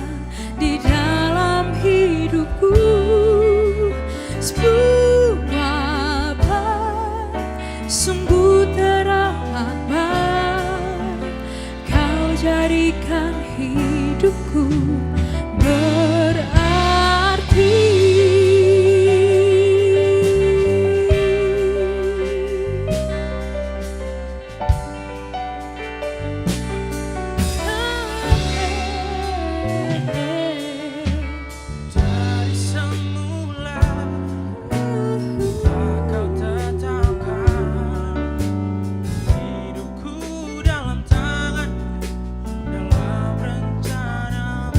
Speaker 6: di dalam hidupku. Semua baik sungguh teramat baik, kau jadikan hidupku berarti.
Speaker 2: Dari semula telah kau tetapkan hidupku dalam tangan, dalam rencanamu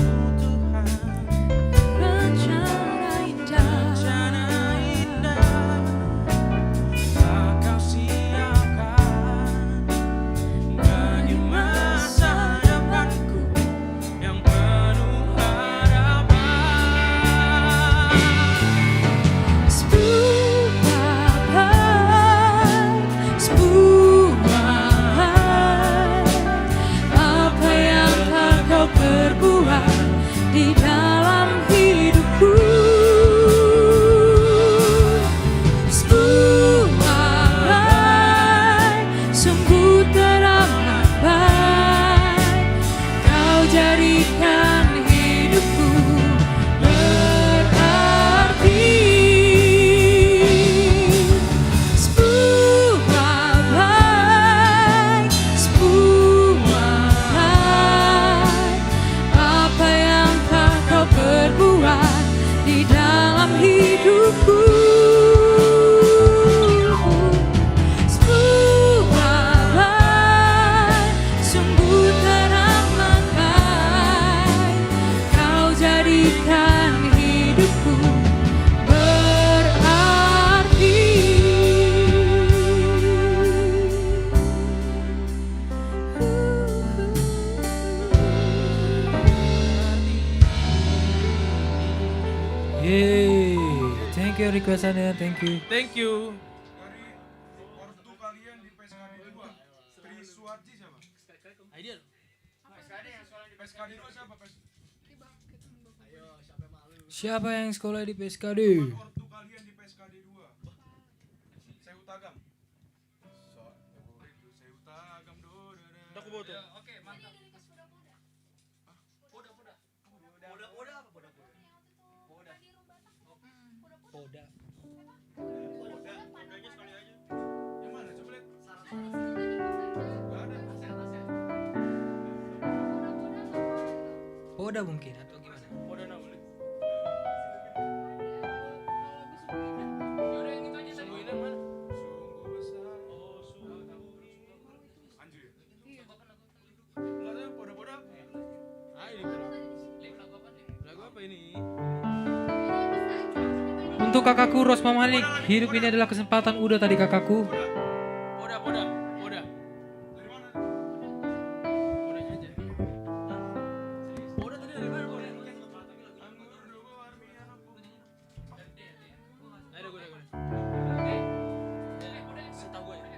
Speaker 3: you requestannya, thank you.
Speaker 7: Thank you.
Speaker 5: Dari ortu kalian di PSKD 2. Triswarji siapa?
Speaker 7: Idea.
Speaker 5: PSKD 2 siapa?
Speaker 3: Siapa yang sekolah di PSKD?
Speaker 5: Ortu kalian di PSKD 2. Saya Utagam. Saya Utagam do.
Speaker 7: Aku bawa tuh.
Speaker 5: Oke, mantap.
Speaker 3: Poda.
Speaker 5: Yang mana? Coba lihat. Enggak ada.
Speaker 3: Poda mungkin atau gimana?
Speaker 7: Udah nak boleh.
Speaker 5: Sungguh besar. Anjir. Enggak tahu poda-poda.
Speaker 7: Ah, ini lagu apa ini?
Speaker 3: Untuk kakakku Rosma Malik, hidup ini adalah kesempatan. Udah tadi kakakku.
Speaker 7: Poda.
Speaker 5: Dari mana?
Speaker 7: Podanya aja. Poda tadi dari mana? Poda.
Speaker 5: Anggur dua warmi anak.
Speaker 7: Ada gue. Setahu gue ya.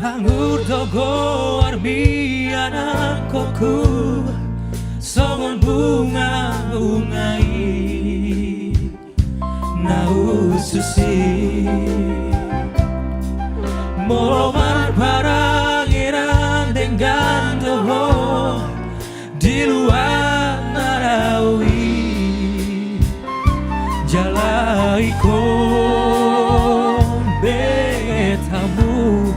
Speaker 3: Anggur dogo armi anak koku songon bunga bungai nau susi molomar parangiran dengan doho di luar narawi jalai kon betamu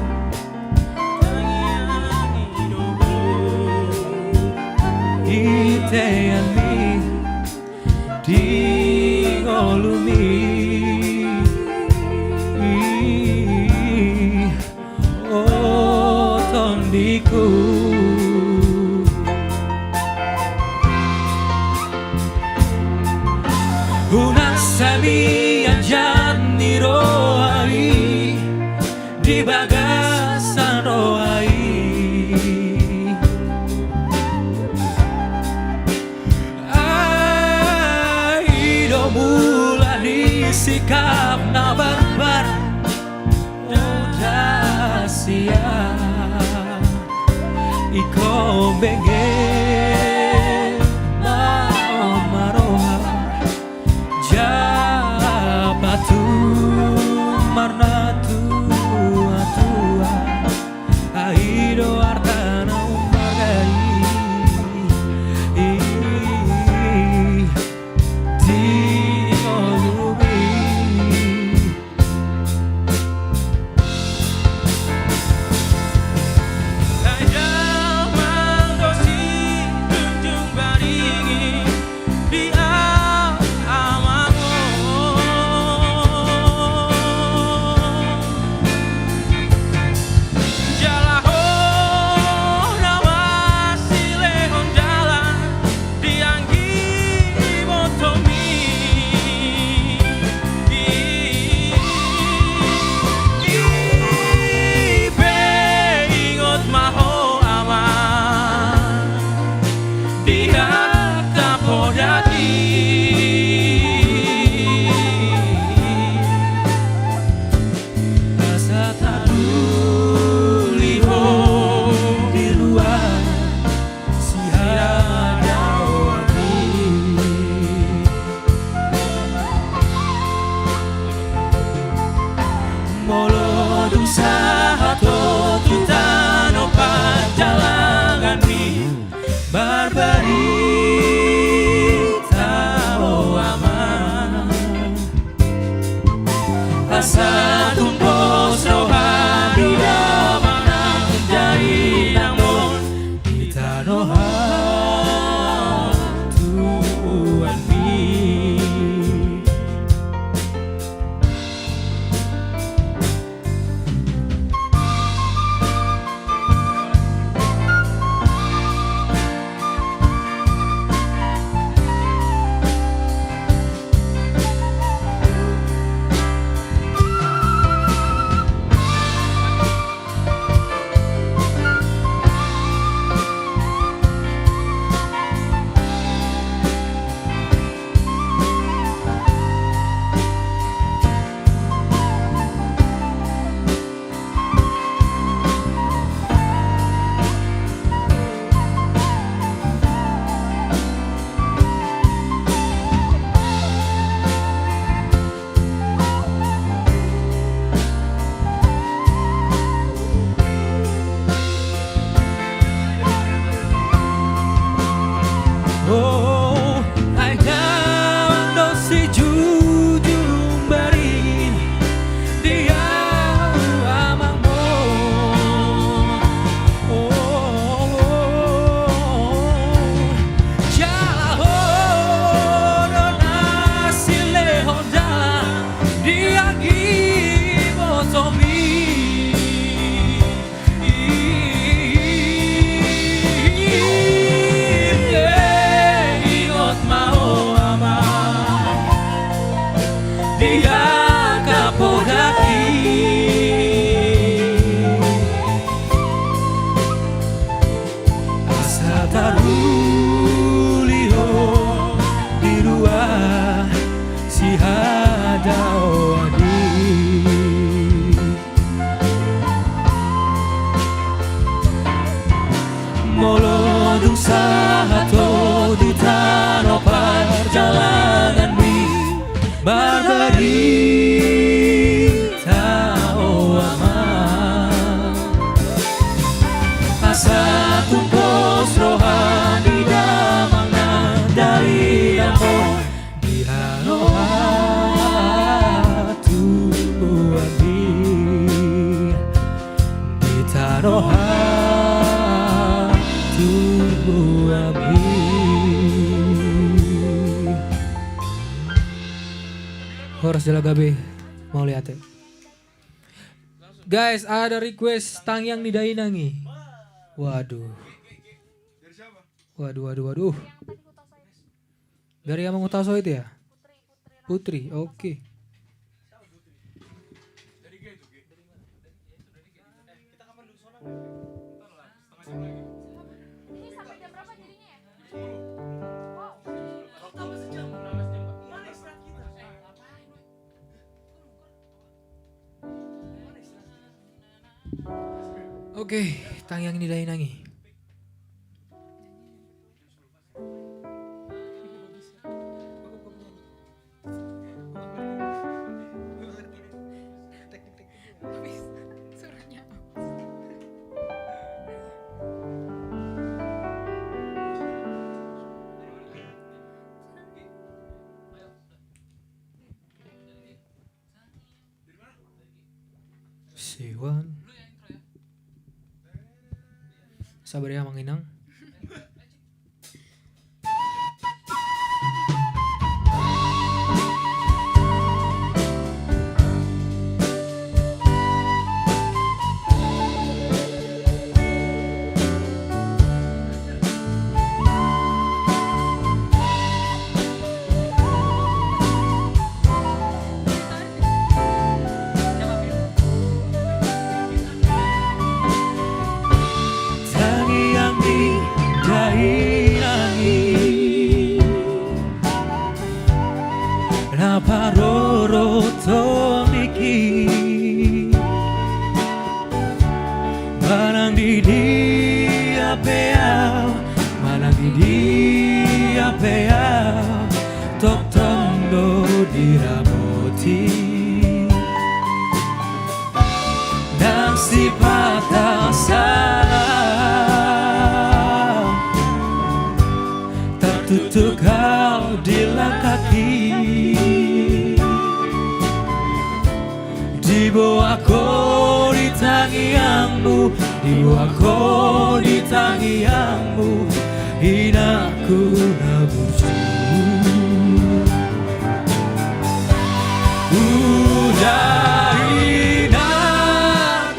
Speaker 3: Iteami di olumi otondiku Unasami anjani roai di bagasan roai mulai sikap na barbar udah siap iko bengen mau maroha japatu marnatu atua aido artana umagai
Speaker 7: Saya mandosi
Speaker 3: Sahato di tanah perjalanan mi berberita oh aman. Asa tumpos rohani damang dari damo di hanohatu abi di tarohatu abi. Horas Jalagabe mau lihat ya. Guys, ada request Tangyang Nidai Nangi. Waduh. Waduh. Dari Amang Utaso itu ya? Putri, oke.
Speaker 1: Ini sampai jam berapa jadinya ya?
Speaker 3: Oke, Tangyang Nidai Nangi. Siwan. Sabar ya Mang Inang. Tangyang Nidai Nangi Raparoro Tomiki Manang di apea Manang di apea Tok tondo diramoti Dan si patah salah tertutup kau di kaki dibawa kau di tangianmu dibawa di tangianmu hinaku nabuju udah hina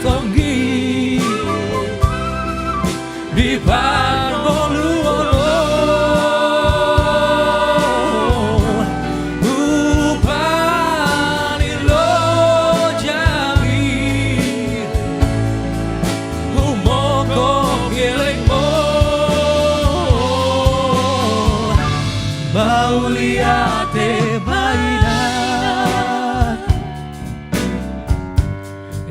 Speaker 3: tonggi di parmoluolo upani lo jami umoko gelekmo mau liate mainan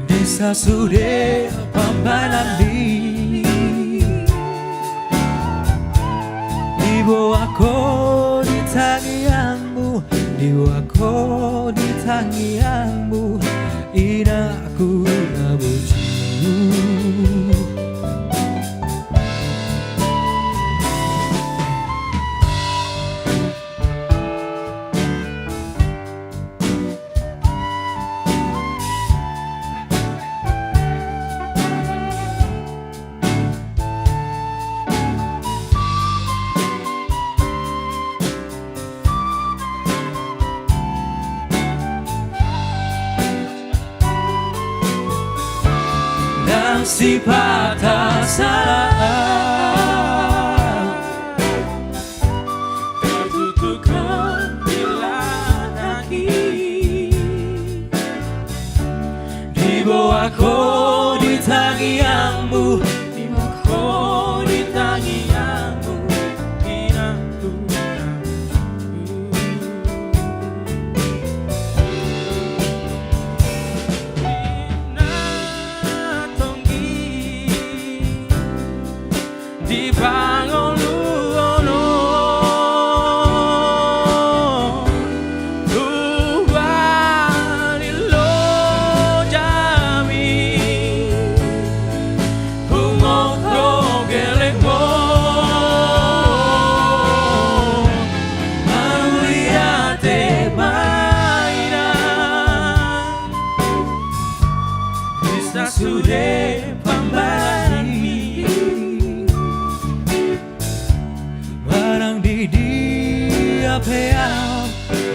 Speaker 3: desa sude pambanan dibawa kau di tangianmu dibawa kau di tangianmu inaku nabuju dan si patah salah tertutukan bila kaki dibawa kau di tangianmu dibawa kau di tangianmu inaku dibangun
Speaker 2: pembalan mimpi Manang di dia peao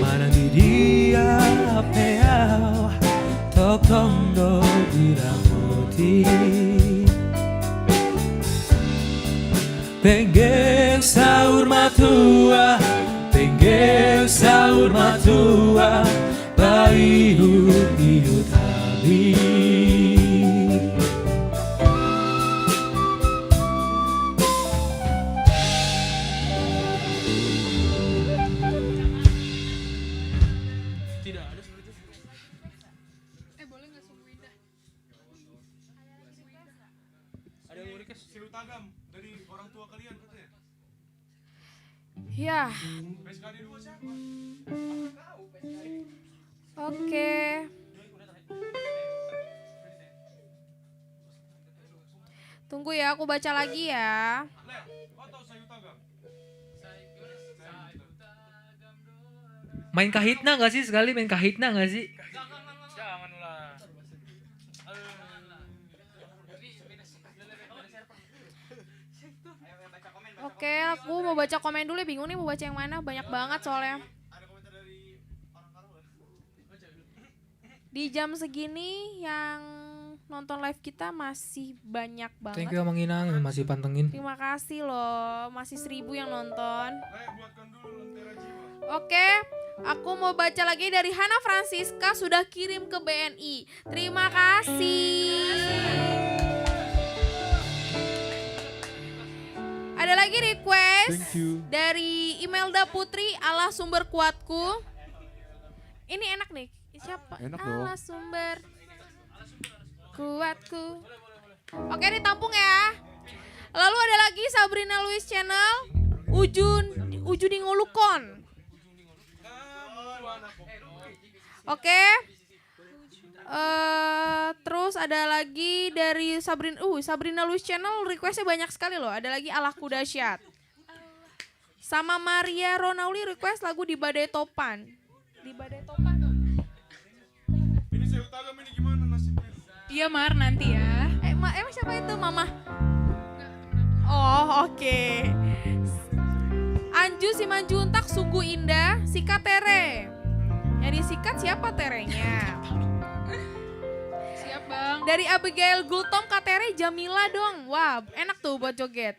Speaker 2: Manang di dia peao Tok tong do biramoti Penggeng sahur matua Penggeng sahur matua Baiut tabi
Speaker 7: Tidak ada seperti itu.
Speaker 6: Boleh nggak Sungguh Indah?
Speaker 7: Ada yang mau request?
Speaker 5: Silu tagam dari orang tua kalian katanya.
Speaker 1: Ya,
Speaker 5: PSKD 2 siapa?
Speaker 1: oke. Tunggu ya, aku baca lagi ya.
Speaker 5: Lea, kau tahu sayu tagam?
Speaker 3: Main kahitna nggak sih sekali main kahitna nggak sih?
Speaker 7: Janganlah.
Speaker 1: Oke, aku mau baca komen dulu ya. Bingung nih mau baca yang mana. Banyak banget soalnya.
Speaker 5: Ada komentar dari orang Karawang.
Speaker 1: Di jam segini yang nonton live kita masih banyak
Speaker 3: Thank
Speaker 1: banget.
Speaker 3: you Mang Inang masih pantengin.
Speaker 1: Terima kasih loh. Masih 1000 yang nonton.
Speaker 5: Lea, buatkan dulu lentera jiwa.
Speaker 1: Oke, aku mau baca lagi dari Hana Francisca sudah kirim ke BNI. Terima kasih. Ada lagi request dari Imelda Putri, Allah sumber kuatku. Ini enak nih. Siapa?
Speaker 5: Enak dong.
Speaker 1: Allah sumber kuatku. Oke, ditampung ya. Lalu ada lagi Sabrina Louis Channel, Ujun Ngulukon. Oke. Terus ada lagi dari Sabrina Louis Channel requestnya banyak sekali loh. Ada lagi Allahku Dahsyat. Sama Maria Ronauli request lagu Di Badai Topan. Di Badai Topan.
Speaker 5: Ini sayu tagam ini gimana nasibnya?
Speaker 6: Iya Mar, nanti ya.
Speaker 1: Emang siapa itu Mama? Oh oke. Anju Simanjuntak sungguh indah. Sikat Tere. Yang disikat siapa terenya?
Speaker 6: Siap Bang.
Speaker 1: Dari Abigail Gultom Katere Jamila dong. Wah, enak tuh buat joget.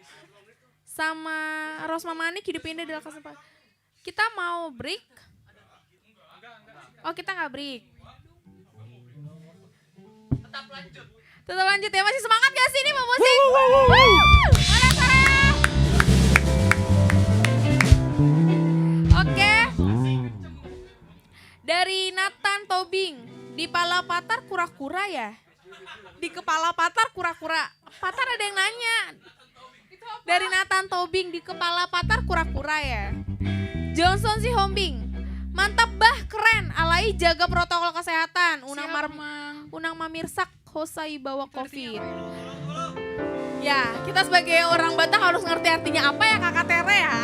Speaker 1: Sama Rosma Manik hidup indah dalam kesempatan. Kita mau break? Oh, kita nggak break. Tetap lanjut ya. Masih semangat gak sih ini Pak Musik? Mana suaranya? Oke. Dari Nathan Tobing. Di Pala Patar kura-kura ya? Di kepala Patar kura-kura. Patar ada yang nanya. Dari Nathan Tobing, di kepala Patar kura-kura ya? Johnson si Hombing. Mantap bah, keren. Alai jaga protokol kesehatan. Unang Mamirsak Hosai bawa COVID. Ya, kita sebagai orang Batak harus ngerti artinya apa ya Kakak Tere ya.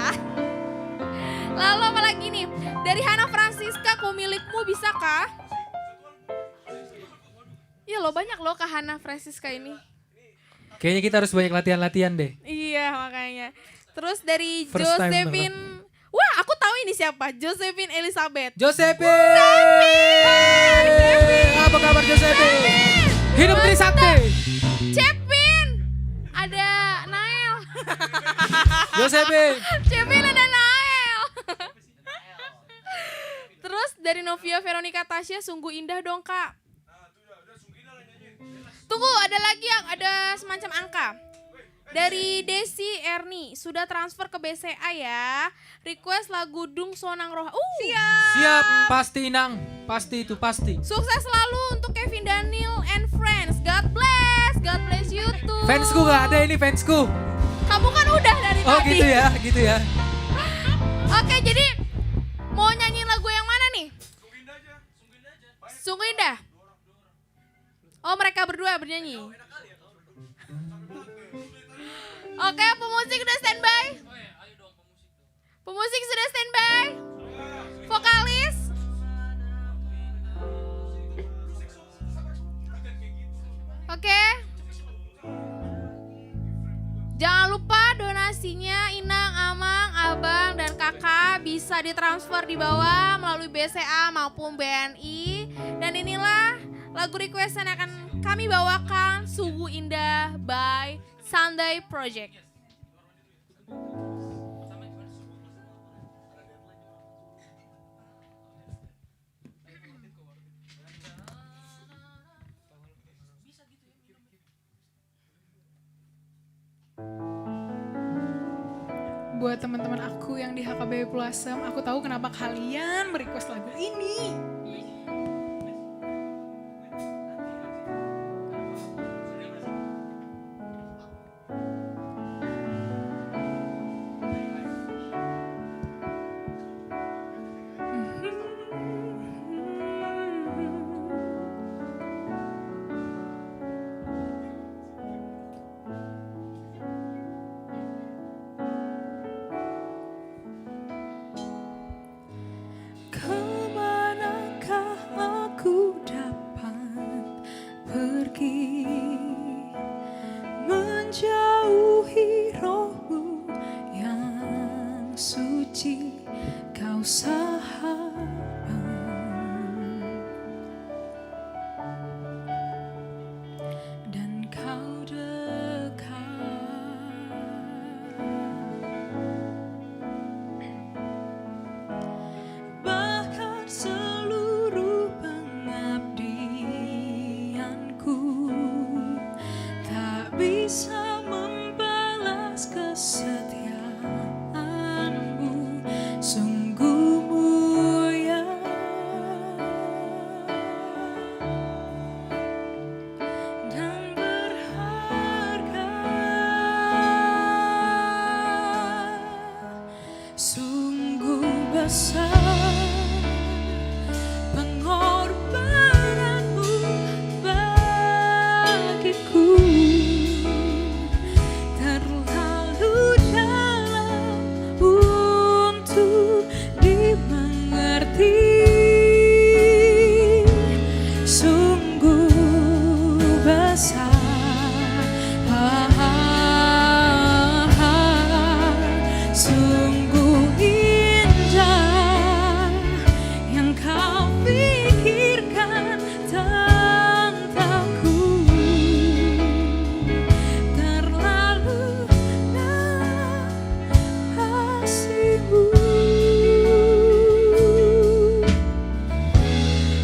Speaker 1: Lalu apa lagi nih? Dari Hana Francisca, ku milikmu bisakah? Ya lo banyak loh Kak Hana Francisca ini.
Speaker 3: Kayaknya kita harus banyak latihan-latihan deh.
Speaker 1: Iya makanya. Terus dari
Speaker 3: First time
Speaker 1: Josephine. Wah aku tahu ini siapa. Josephine Elizabeth.
Speaker 3: Josephine! Apa kabar Josephine? Hidup Trisakti!
Speaker 1: Cepin. Ada Nael.
Speaker 3: Josephine!
Speaker 1: Cepin ada Nael. Terus dari Novia Veronica Tasya sungguh indah dong Kak. Tunggu ada lagi yang ada semacam angka. Dari Desi Erni sudah transfer ke BCA ya. Request lagu Dung Sonang Roha.
Speaker 3: Siap, pasti Inang. Pasti itu, pasti.
Speaker 1: Sukses selalu untuk Kevin Daniel and friends. God bless you too.
Speaker 3: Fansku gak ada ini, fansku.
Speaker 1: Kamu kan udah dari
Speaker 3: Oh
Speaker 1: tadi.
Speaker 3: gitu ya.
Speaker 1: Oke jadi mau nyanyiin lagu yang mana nih? Sungguh indah. Oh mereka berdua bernyanyi. Oke pemusik udah standby. Pemusik sudah standby. Vokalis. Oke. donasinya Inang, Amang, Abang, dan Kakak bisa ditransfer di bawah melalui BCA maupun BNI. Dan inilah lagu request yang akan kami bawakan, Sungguh Indah by Sunday Project.
Speaker 6: Buat teman-teman aku yang di HKBP Plusem, aku tahu kenapa kalian merequest lagu ini.
Speaker 8: Kemanakah aku dapat pergi, menjauhi rohmu yang suci, kau sahabat, dan kau dekat. Bahkan seluruh pengabdianku tak bisa membalas kesetiaanmu, sungguh mulia dan berharga, sungguh besar pengorbananmu bagiku, terlalu dalam untuk dimengerti, sungguh besar, sungguh indah yang kau pikirkan tentangku, terlalu dalam kasihmu,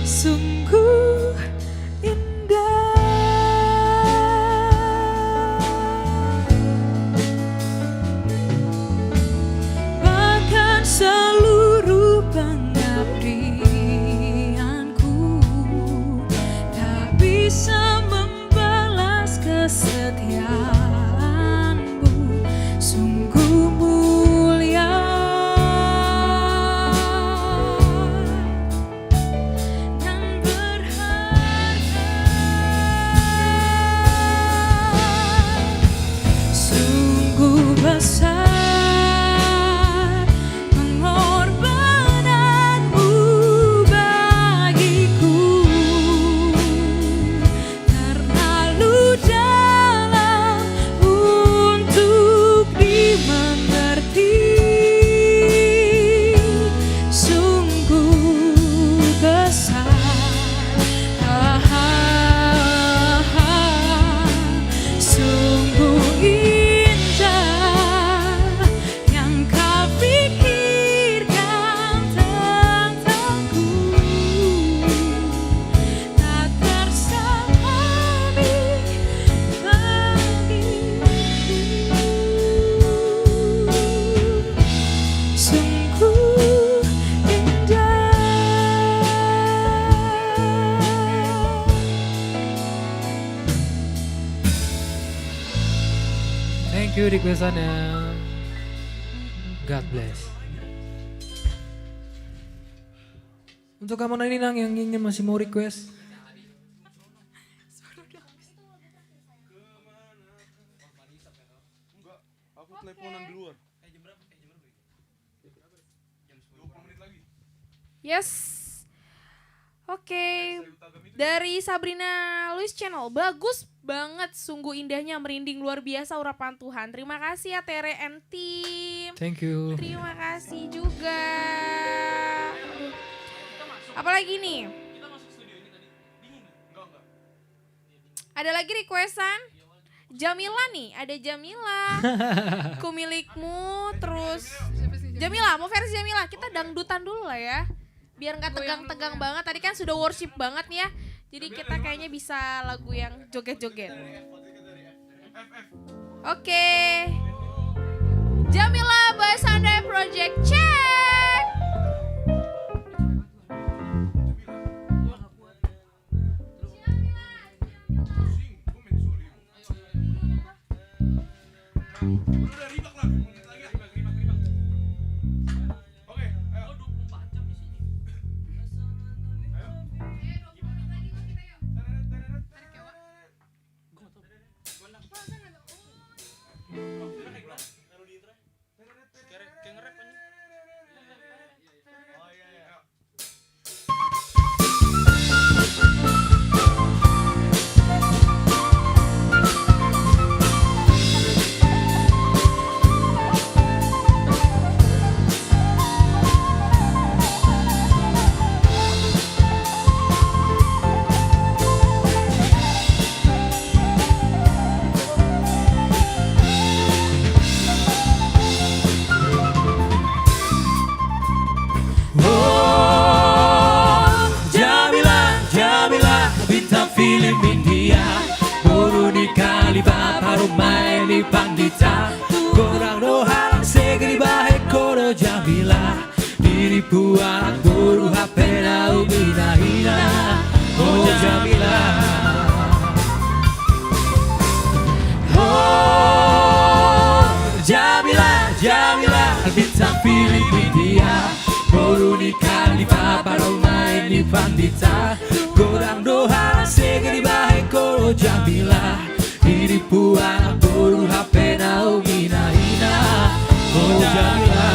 Speaker 8: sungguh indah. Bahkan seluruh pengabdianku tak bisa membalas kesetiaanmu, sungguh mulia dan berharga, sungguh besar pengorbananmu bagiku, terlalu dalam untuk dimengerti, sungguh besar, sungguh indah yang kau pikirkan tentangku, tak tersahami bagiku, sungguh indah.
Speaker 3: Thank you requestannya. God bless. Untuk kamu ini Nang yang ingin masih mau request,
Speaker 5: Enggak, aku teleponan di luar.
Speaker 1: Yes. Oke. Dari Sabrina Luis Channel, bagus banget, sungguh indahnya, merinding luar biasa urapan Tuhan. Terima kasih ya Tere and Tim.
Speaker 3: Thank you.
Speaker 1: Terima kasih juga. Apalagi nih? Ada lagi requestan? Jamila nih, ada Jamila. Ku milikmu, terus Jamila, mau versi Jamila. Kita dangdutan dulu lah ya. Biar nggak tegang-tegang banget. Tadi kan sudah worship banget nih ya. Jadi kita kayaknya bisa lagu yang joget-joget. Oke. Jamila by Sunday Project, check.
Speaker 5: Udah ribak lah, 2 menit lagi. Oke, ayo. 24 jam di sini. Ayo. 20 menit lagi kita yuk.
Speaker 7: Kayak nge-rap aja.
Speaker 5: Oh iya iya.
Speaker 2: Oh, Jamila, Jamila, bintang film India, guru di Kalibah, parumai di Pandita, korang dohang segeri bahe koro Jamila, diri puak guru hapena umina hina, oh Jamila. Oh, Jamila, Jamila, bintang film India, guru di Kalibah, parumai di Pandita, korang doha segeri bahe koro Jamila, diri puak guru hapena umina hina, oh Jamila.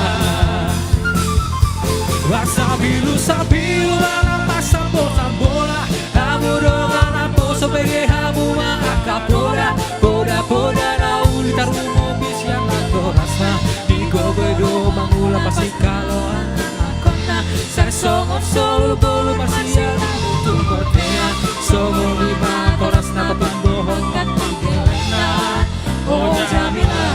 Speaker 2: Wasabilu sabilu mangapa sambo-sambola, hamu dongan ampo sebagai hamu mangakapora, poda-poda nauli tarumo bisian atau rasa, digobedo mangula pasti kalau anak-anak, saya songok solo bolu masih ada untuk kotea, songok lima koras napa pembohong kan tigelena, oh Jamila.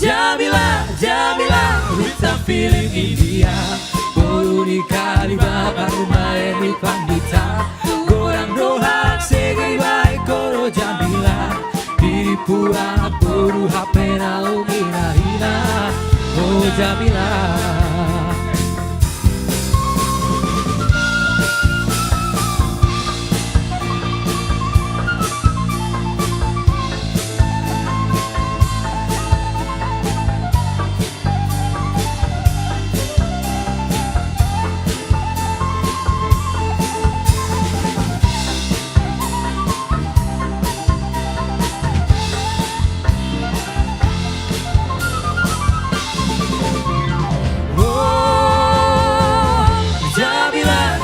Speaker 2: Jamila, Jamila, bintang film India, guru di Kalibah, parumai di Pandita, gorang doha segeri baik koro Jamila, diri puak guru hapena umina hina, oh Jamila.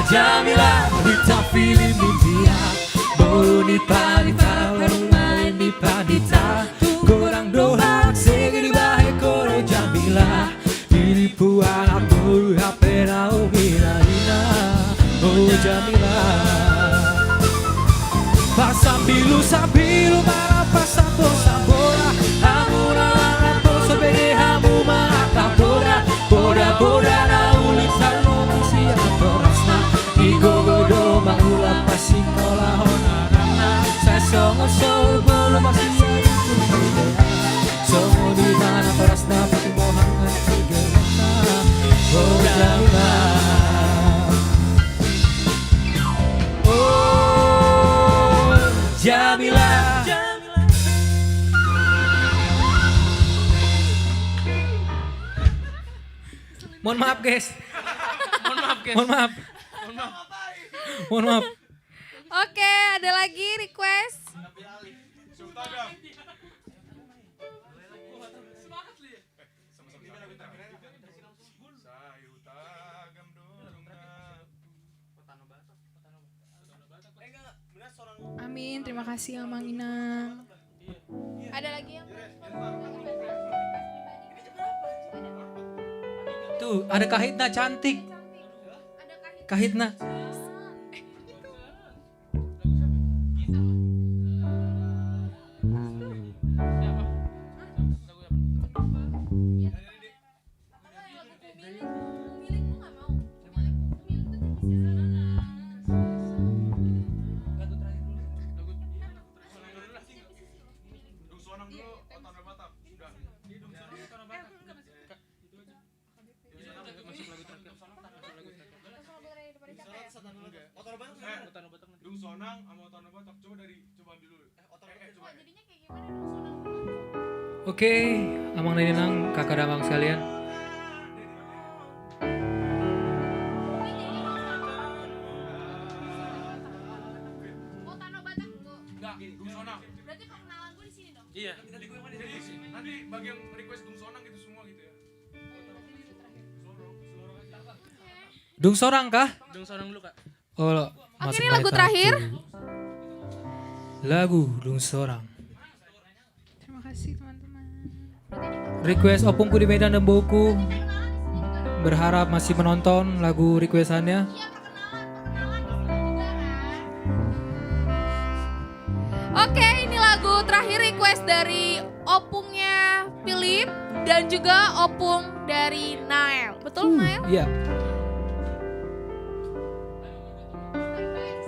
Speaker 2: Jamila, bintang film India, bolu di Pandita, warung main di Pandita, gorang doha segeri bahe koro Jamila, diri puan aku hapena umina hina, oh Jamila. Pasambilu sambilu marapa sambo-sambola, amura ampo sebede hamu mangakapora, poda-poda nauli tarno musi atorasna, igogodo mangula pasi kola honarana, saya songo sol bolu masih itu songo di mana torasna pati mohangan tigelena, oh Jamila. Oh Jamila.
Speaker 3: Mohon maaf guys.
Speaker 7: Mohon maaf, guys.
Speaker 3: Mohon maaf. Mohon maaf.
Speaker 1: Oke, ada lagi request.
Speaker 5: Sultagam. Sayutagam dorong
Speaker 6: Amin, terima kasih Amang Inang.
Speaker 1: Ada lagi yang
Speaker 3: Tuh, ada Kahitna cantik. Kahitna.
Speaker 5: Dung Sonang dulu, Otono Batak. Udah. Dung Sonang sama Otono Batak. Coba ambil dulu. Coba.
Speaker 3: Oke, Amang dan Inang, kakak dan abang sekalian.
Speaker 1: Oh, Tanah Batak dulu.
Speaker 5: Enggak, Dung Sonang.
Speaker 1: Berarti perkenalan gue di sini dong.
Speaker 7: Iya.
Speaker 5: Jadi nanti bagi yang request Dung Sonang gitu semua gitu ya.
Speaker 3: Dung Sorang kah?
Speaker 7: Dung Sonang dulu, Kak.
Speaker 3: Oh,
Speaker 1: Oke, ini lagu terakhir.
Speaker 3: Lagu Dung Sorang.
Speaker 6: Terima kasih teman-teman.
Speaker 3: Request Opungku di Medan dan Boku. Berharap masih menonton lagu requestannya.
Speaker 1: Oke, ini lagu terakhir request dari opungnya Philip dan juga opung dari Nael. Betul, Nael?
Speaker 3: Iya.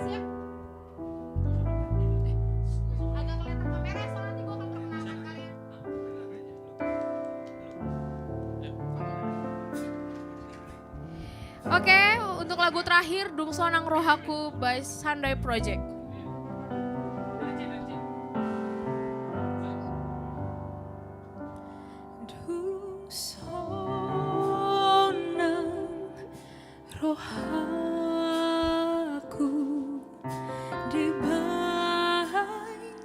Speaker 1: Siap. Agak kelihatan kamera, soalnya nanti gue akan perkenalkan kalian. Oke, untuk lagu terakhir Dung Sonang Rohaku by Sunday Project.
Speaker 8: Dung sonang rohaku di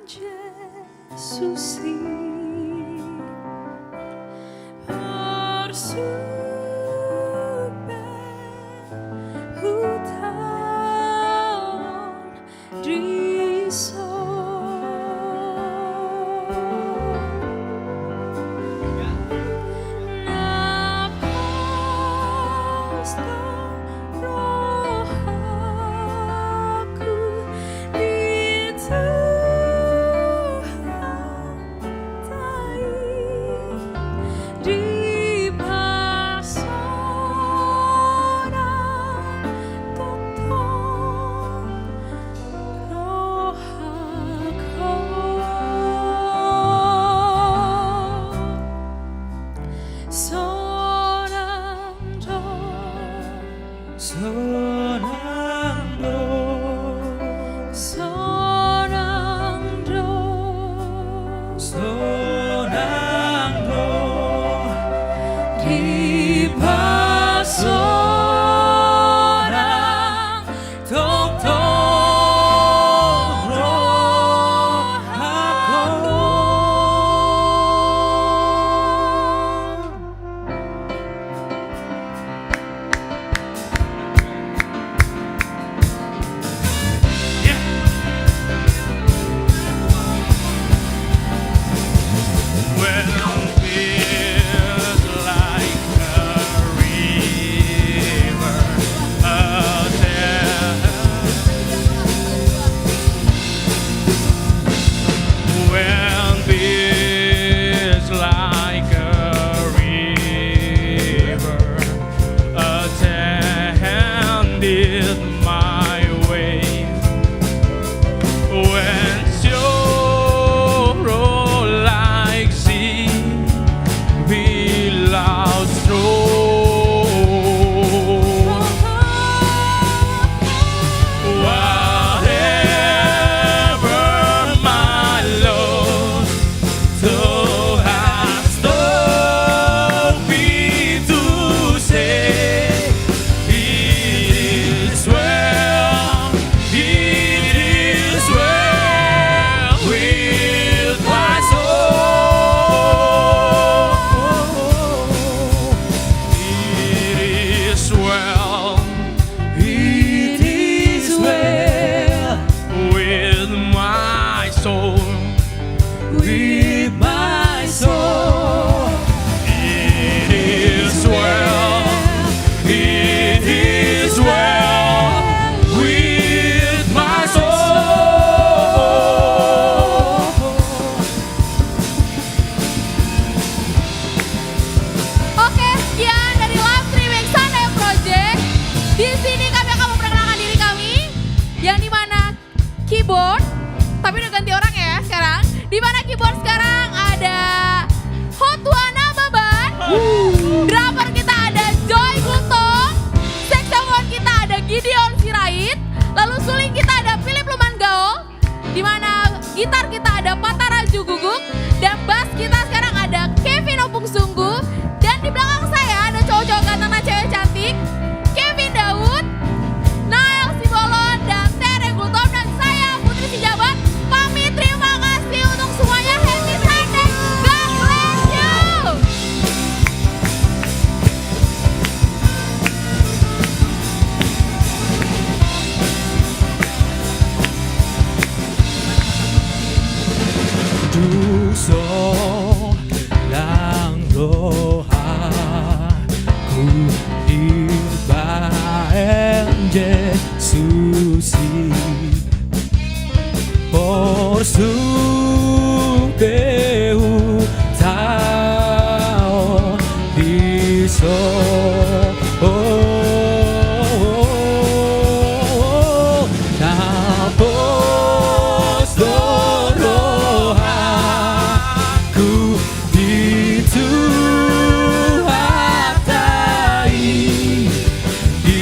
Speaker 8: Jesusi bersumber hutan di Napas rohaku di Tuhan
Speaker 1: Di mana gitar kita ada Pata Raju Guguk dan bass kita sekarang ada Kevin Opung Sungguh. Dan di belakang saya ada cowok-cowok ganteng dan cewek cantik, Kevin Daud, Nael Sibolon, dan Tere Gultom. Dan saya Putri Sijabat pamit, terima kasih untuk semuanya. Happy Sunday, God bless you.
Speaker 2: Duso lang doha ku ibaen Jesusi por su teu tao diso tapos doroha ku dituhatai di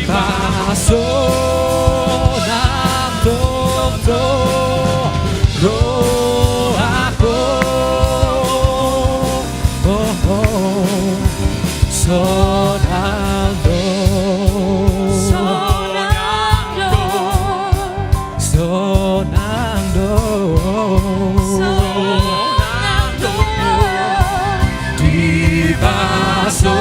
Speaker 2: paso nang toto rohako sonando di basora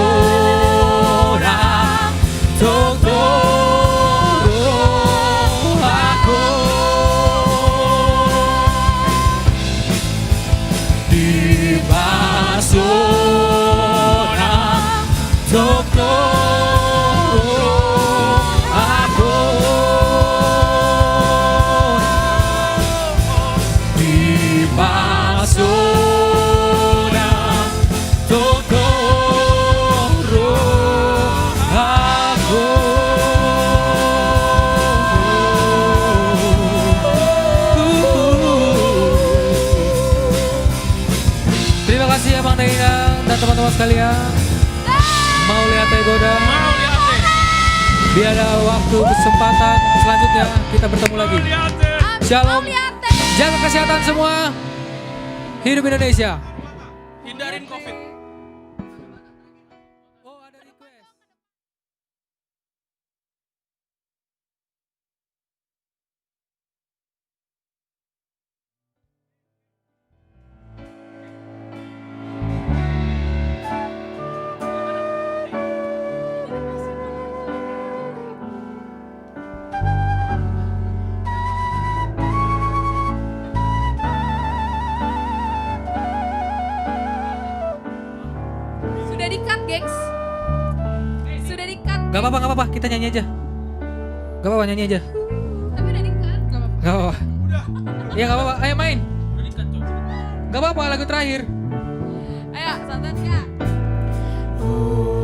Speaker 2: totoro aku di basora totoro aku di basora totoro aku. Terima kasih ya Bang Daina dan teman-teman sekalian. Mau lihat Goda?
Speaker 7: Mau lihat deh.
Speaker 2: Biar ada waktu kesempatan selanjutnya kita bertemu lagi.
Speaker 7: Lihat deh.
Speaker 2: Shalom. Jaga kesehatan semua. Hidup Indonesia.
Speaker 7: Hindarin COVID.
Speaker 2: Oh, ada request.
Speaker 1: Sudah di-cut, gengs. Sudah di-cut.
Speaker 2: Gak apa-apa, kita nyanyi aja. Gak apa-apa, nyanyi aja.
Speaker 1: Tapi udah di-cut.
Speaker 2: Gak apa-apa. Ya gak apa-apa, ayo main. Gak apa-apa, lagu terakhir.
Speaker 1: Ayo, Santan Kak.
Speaker 2: Oh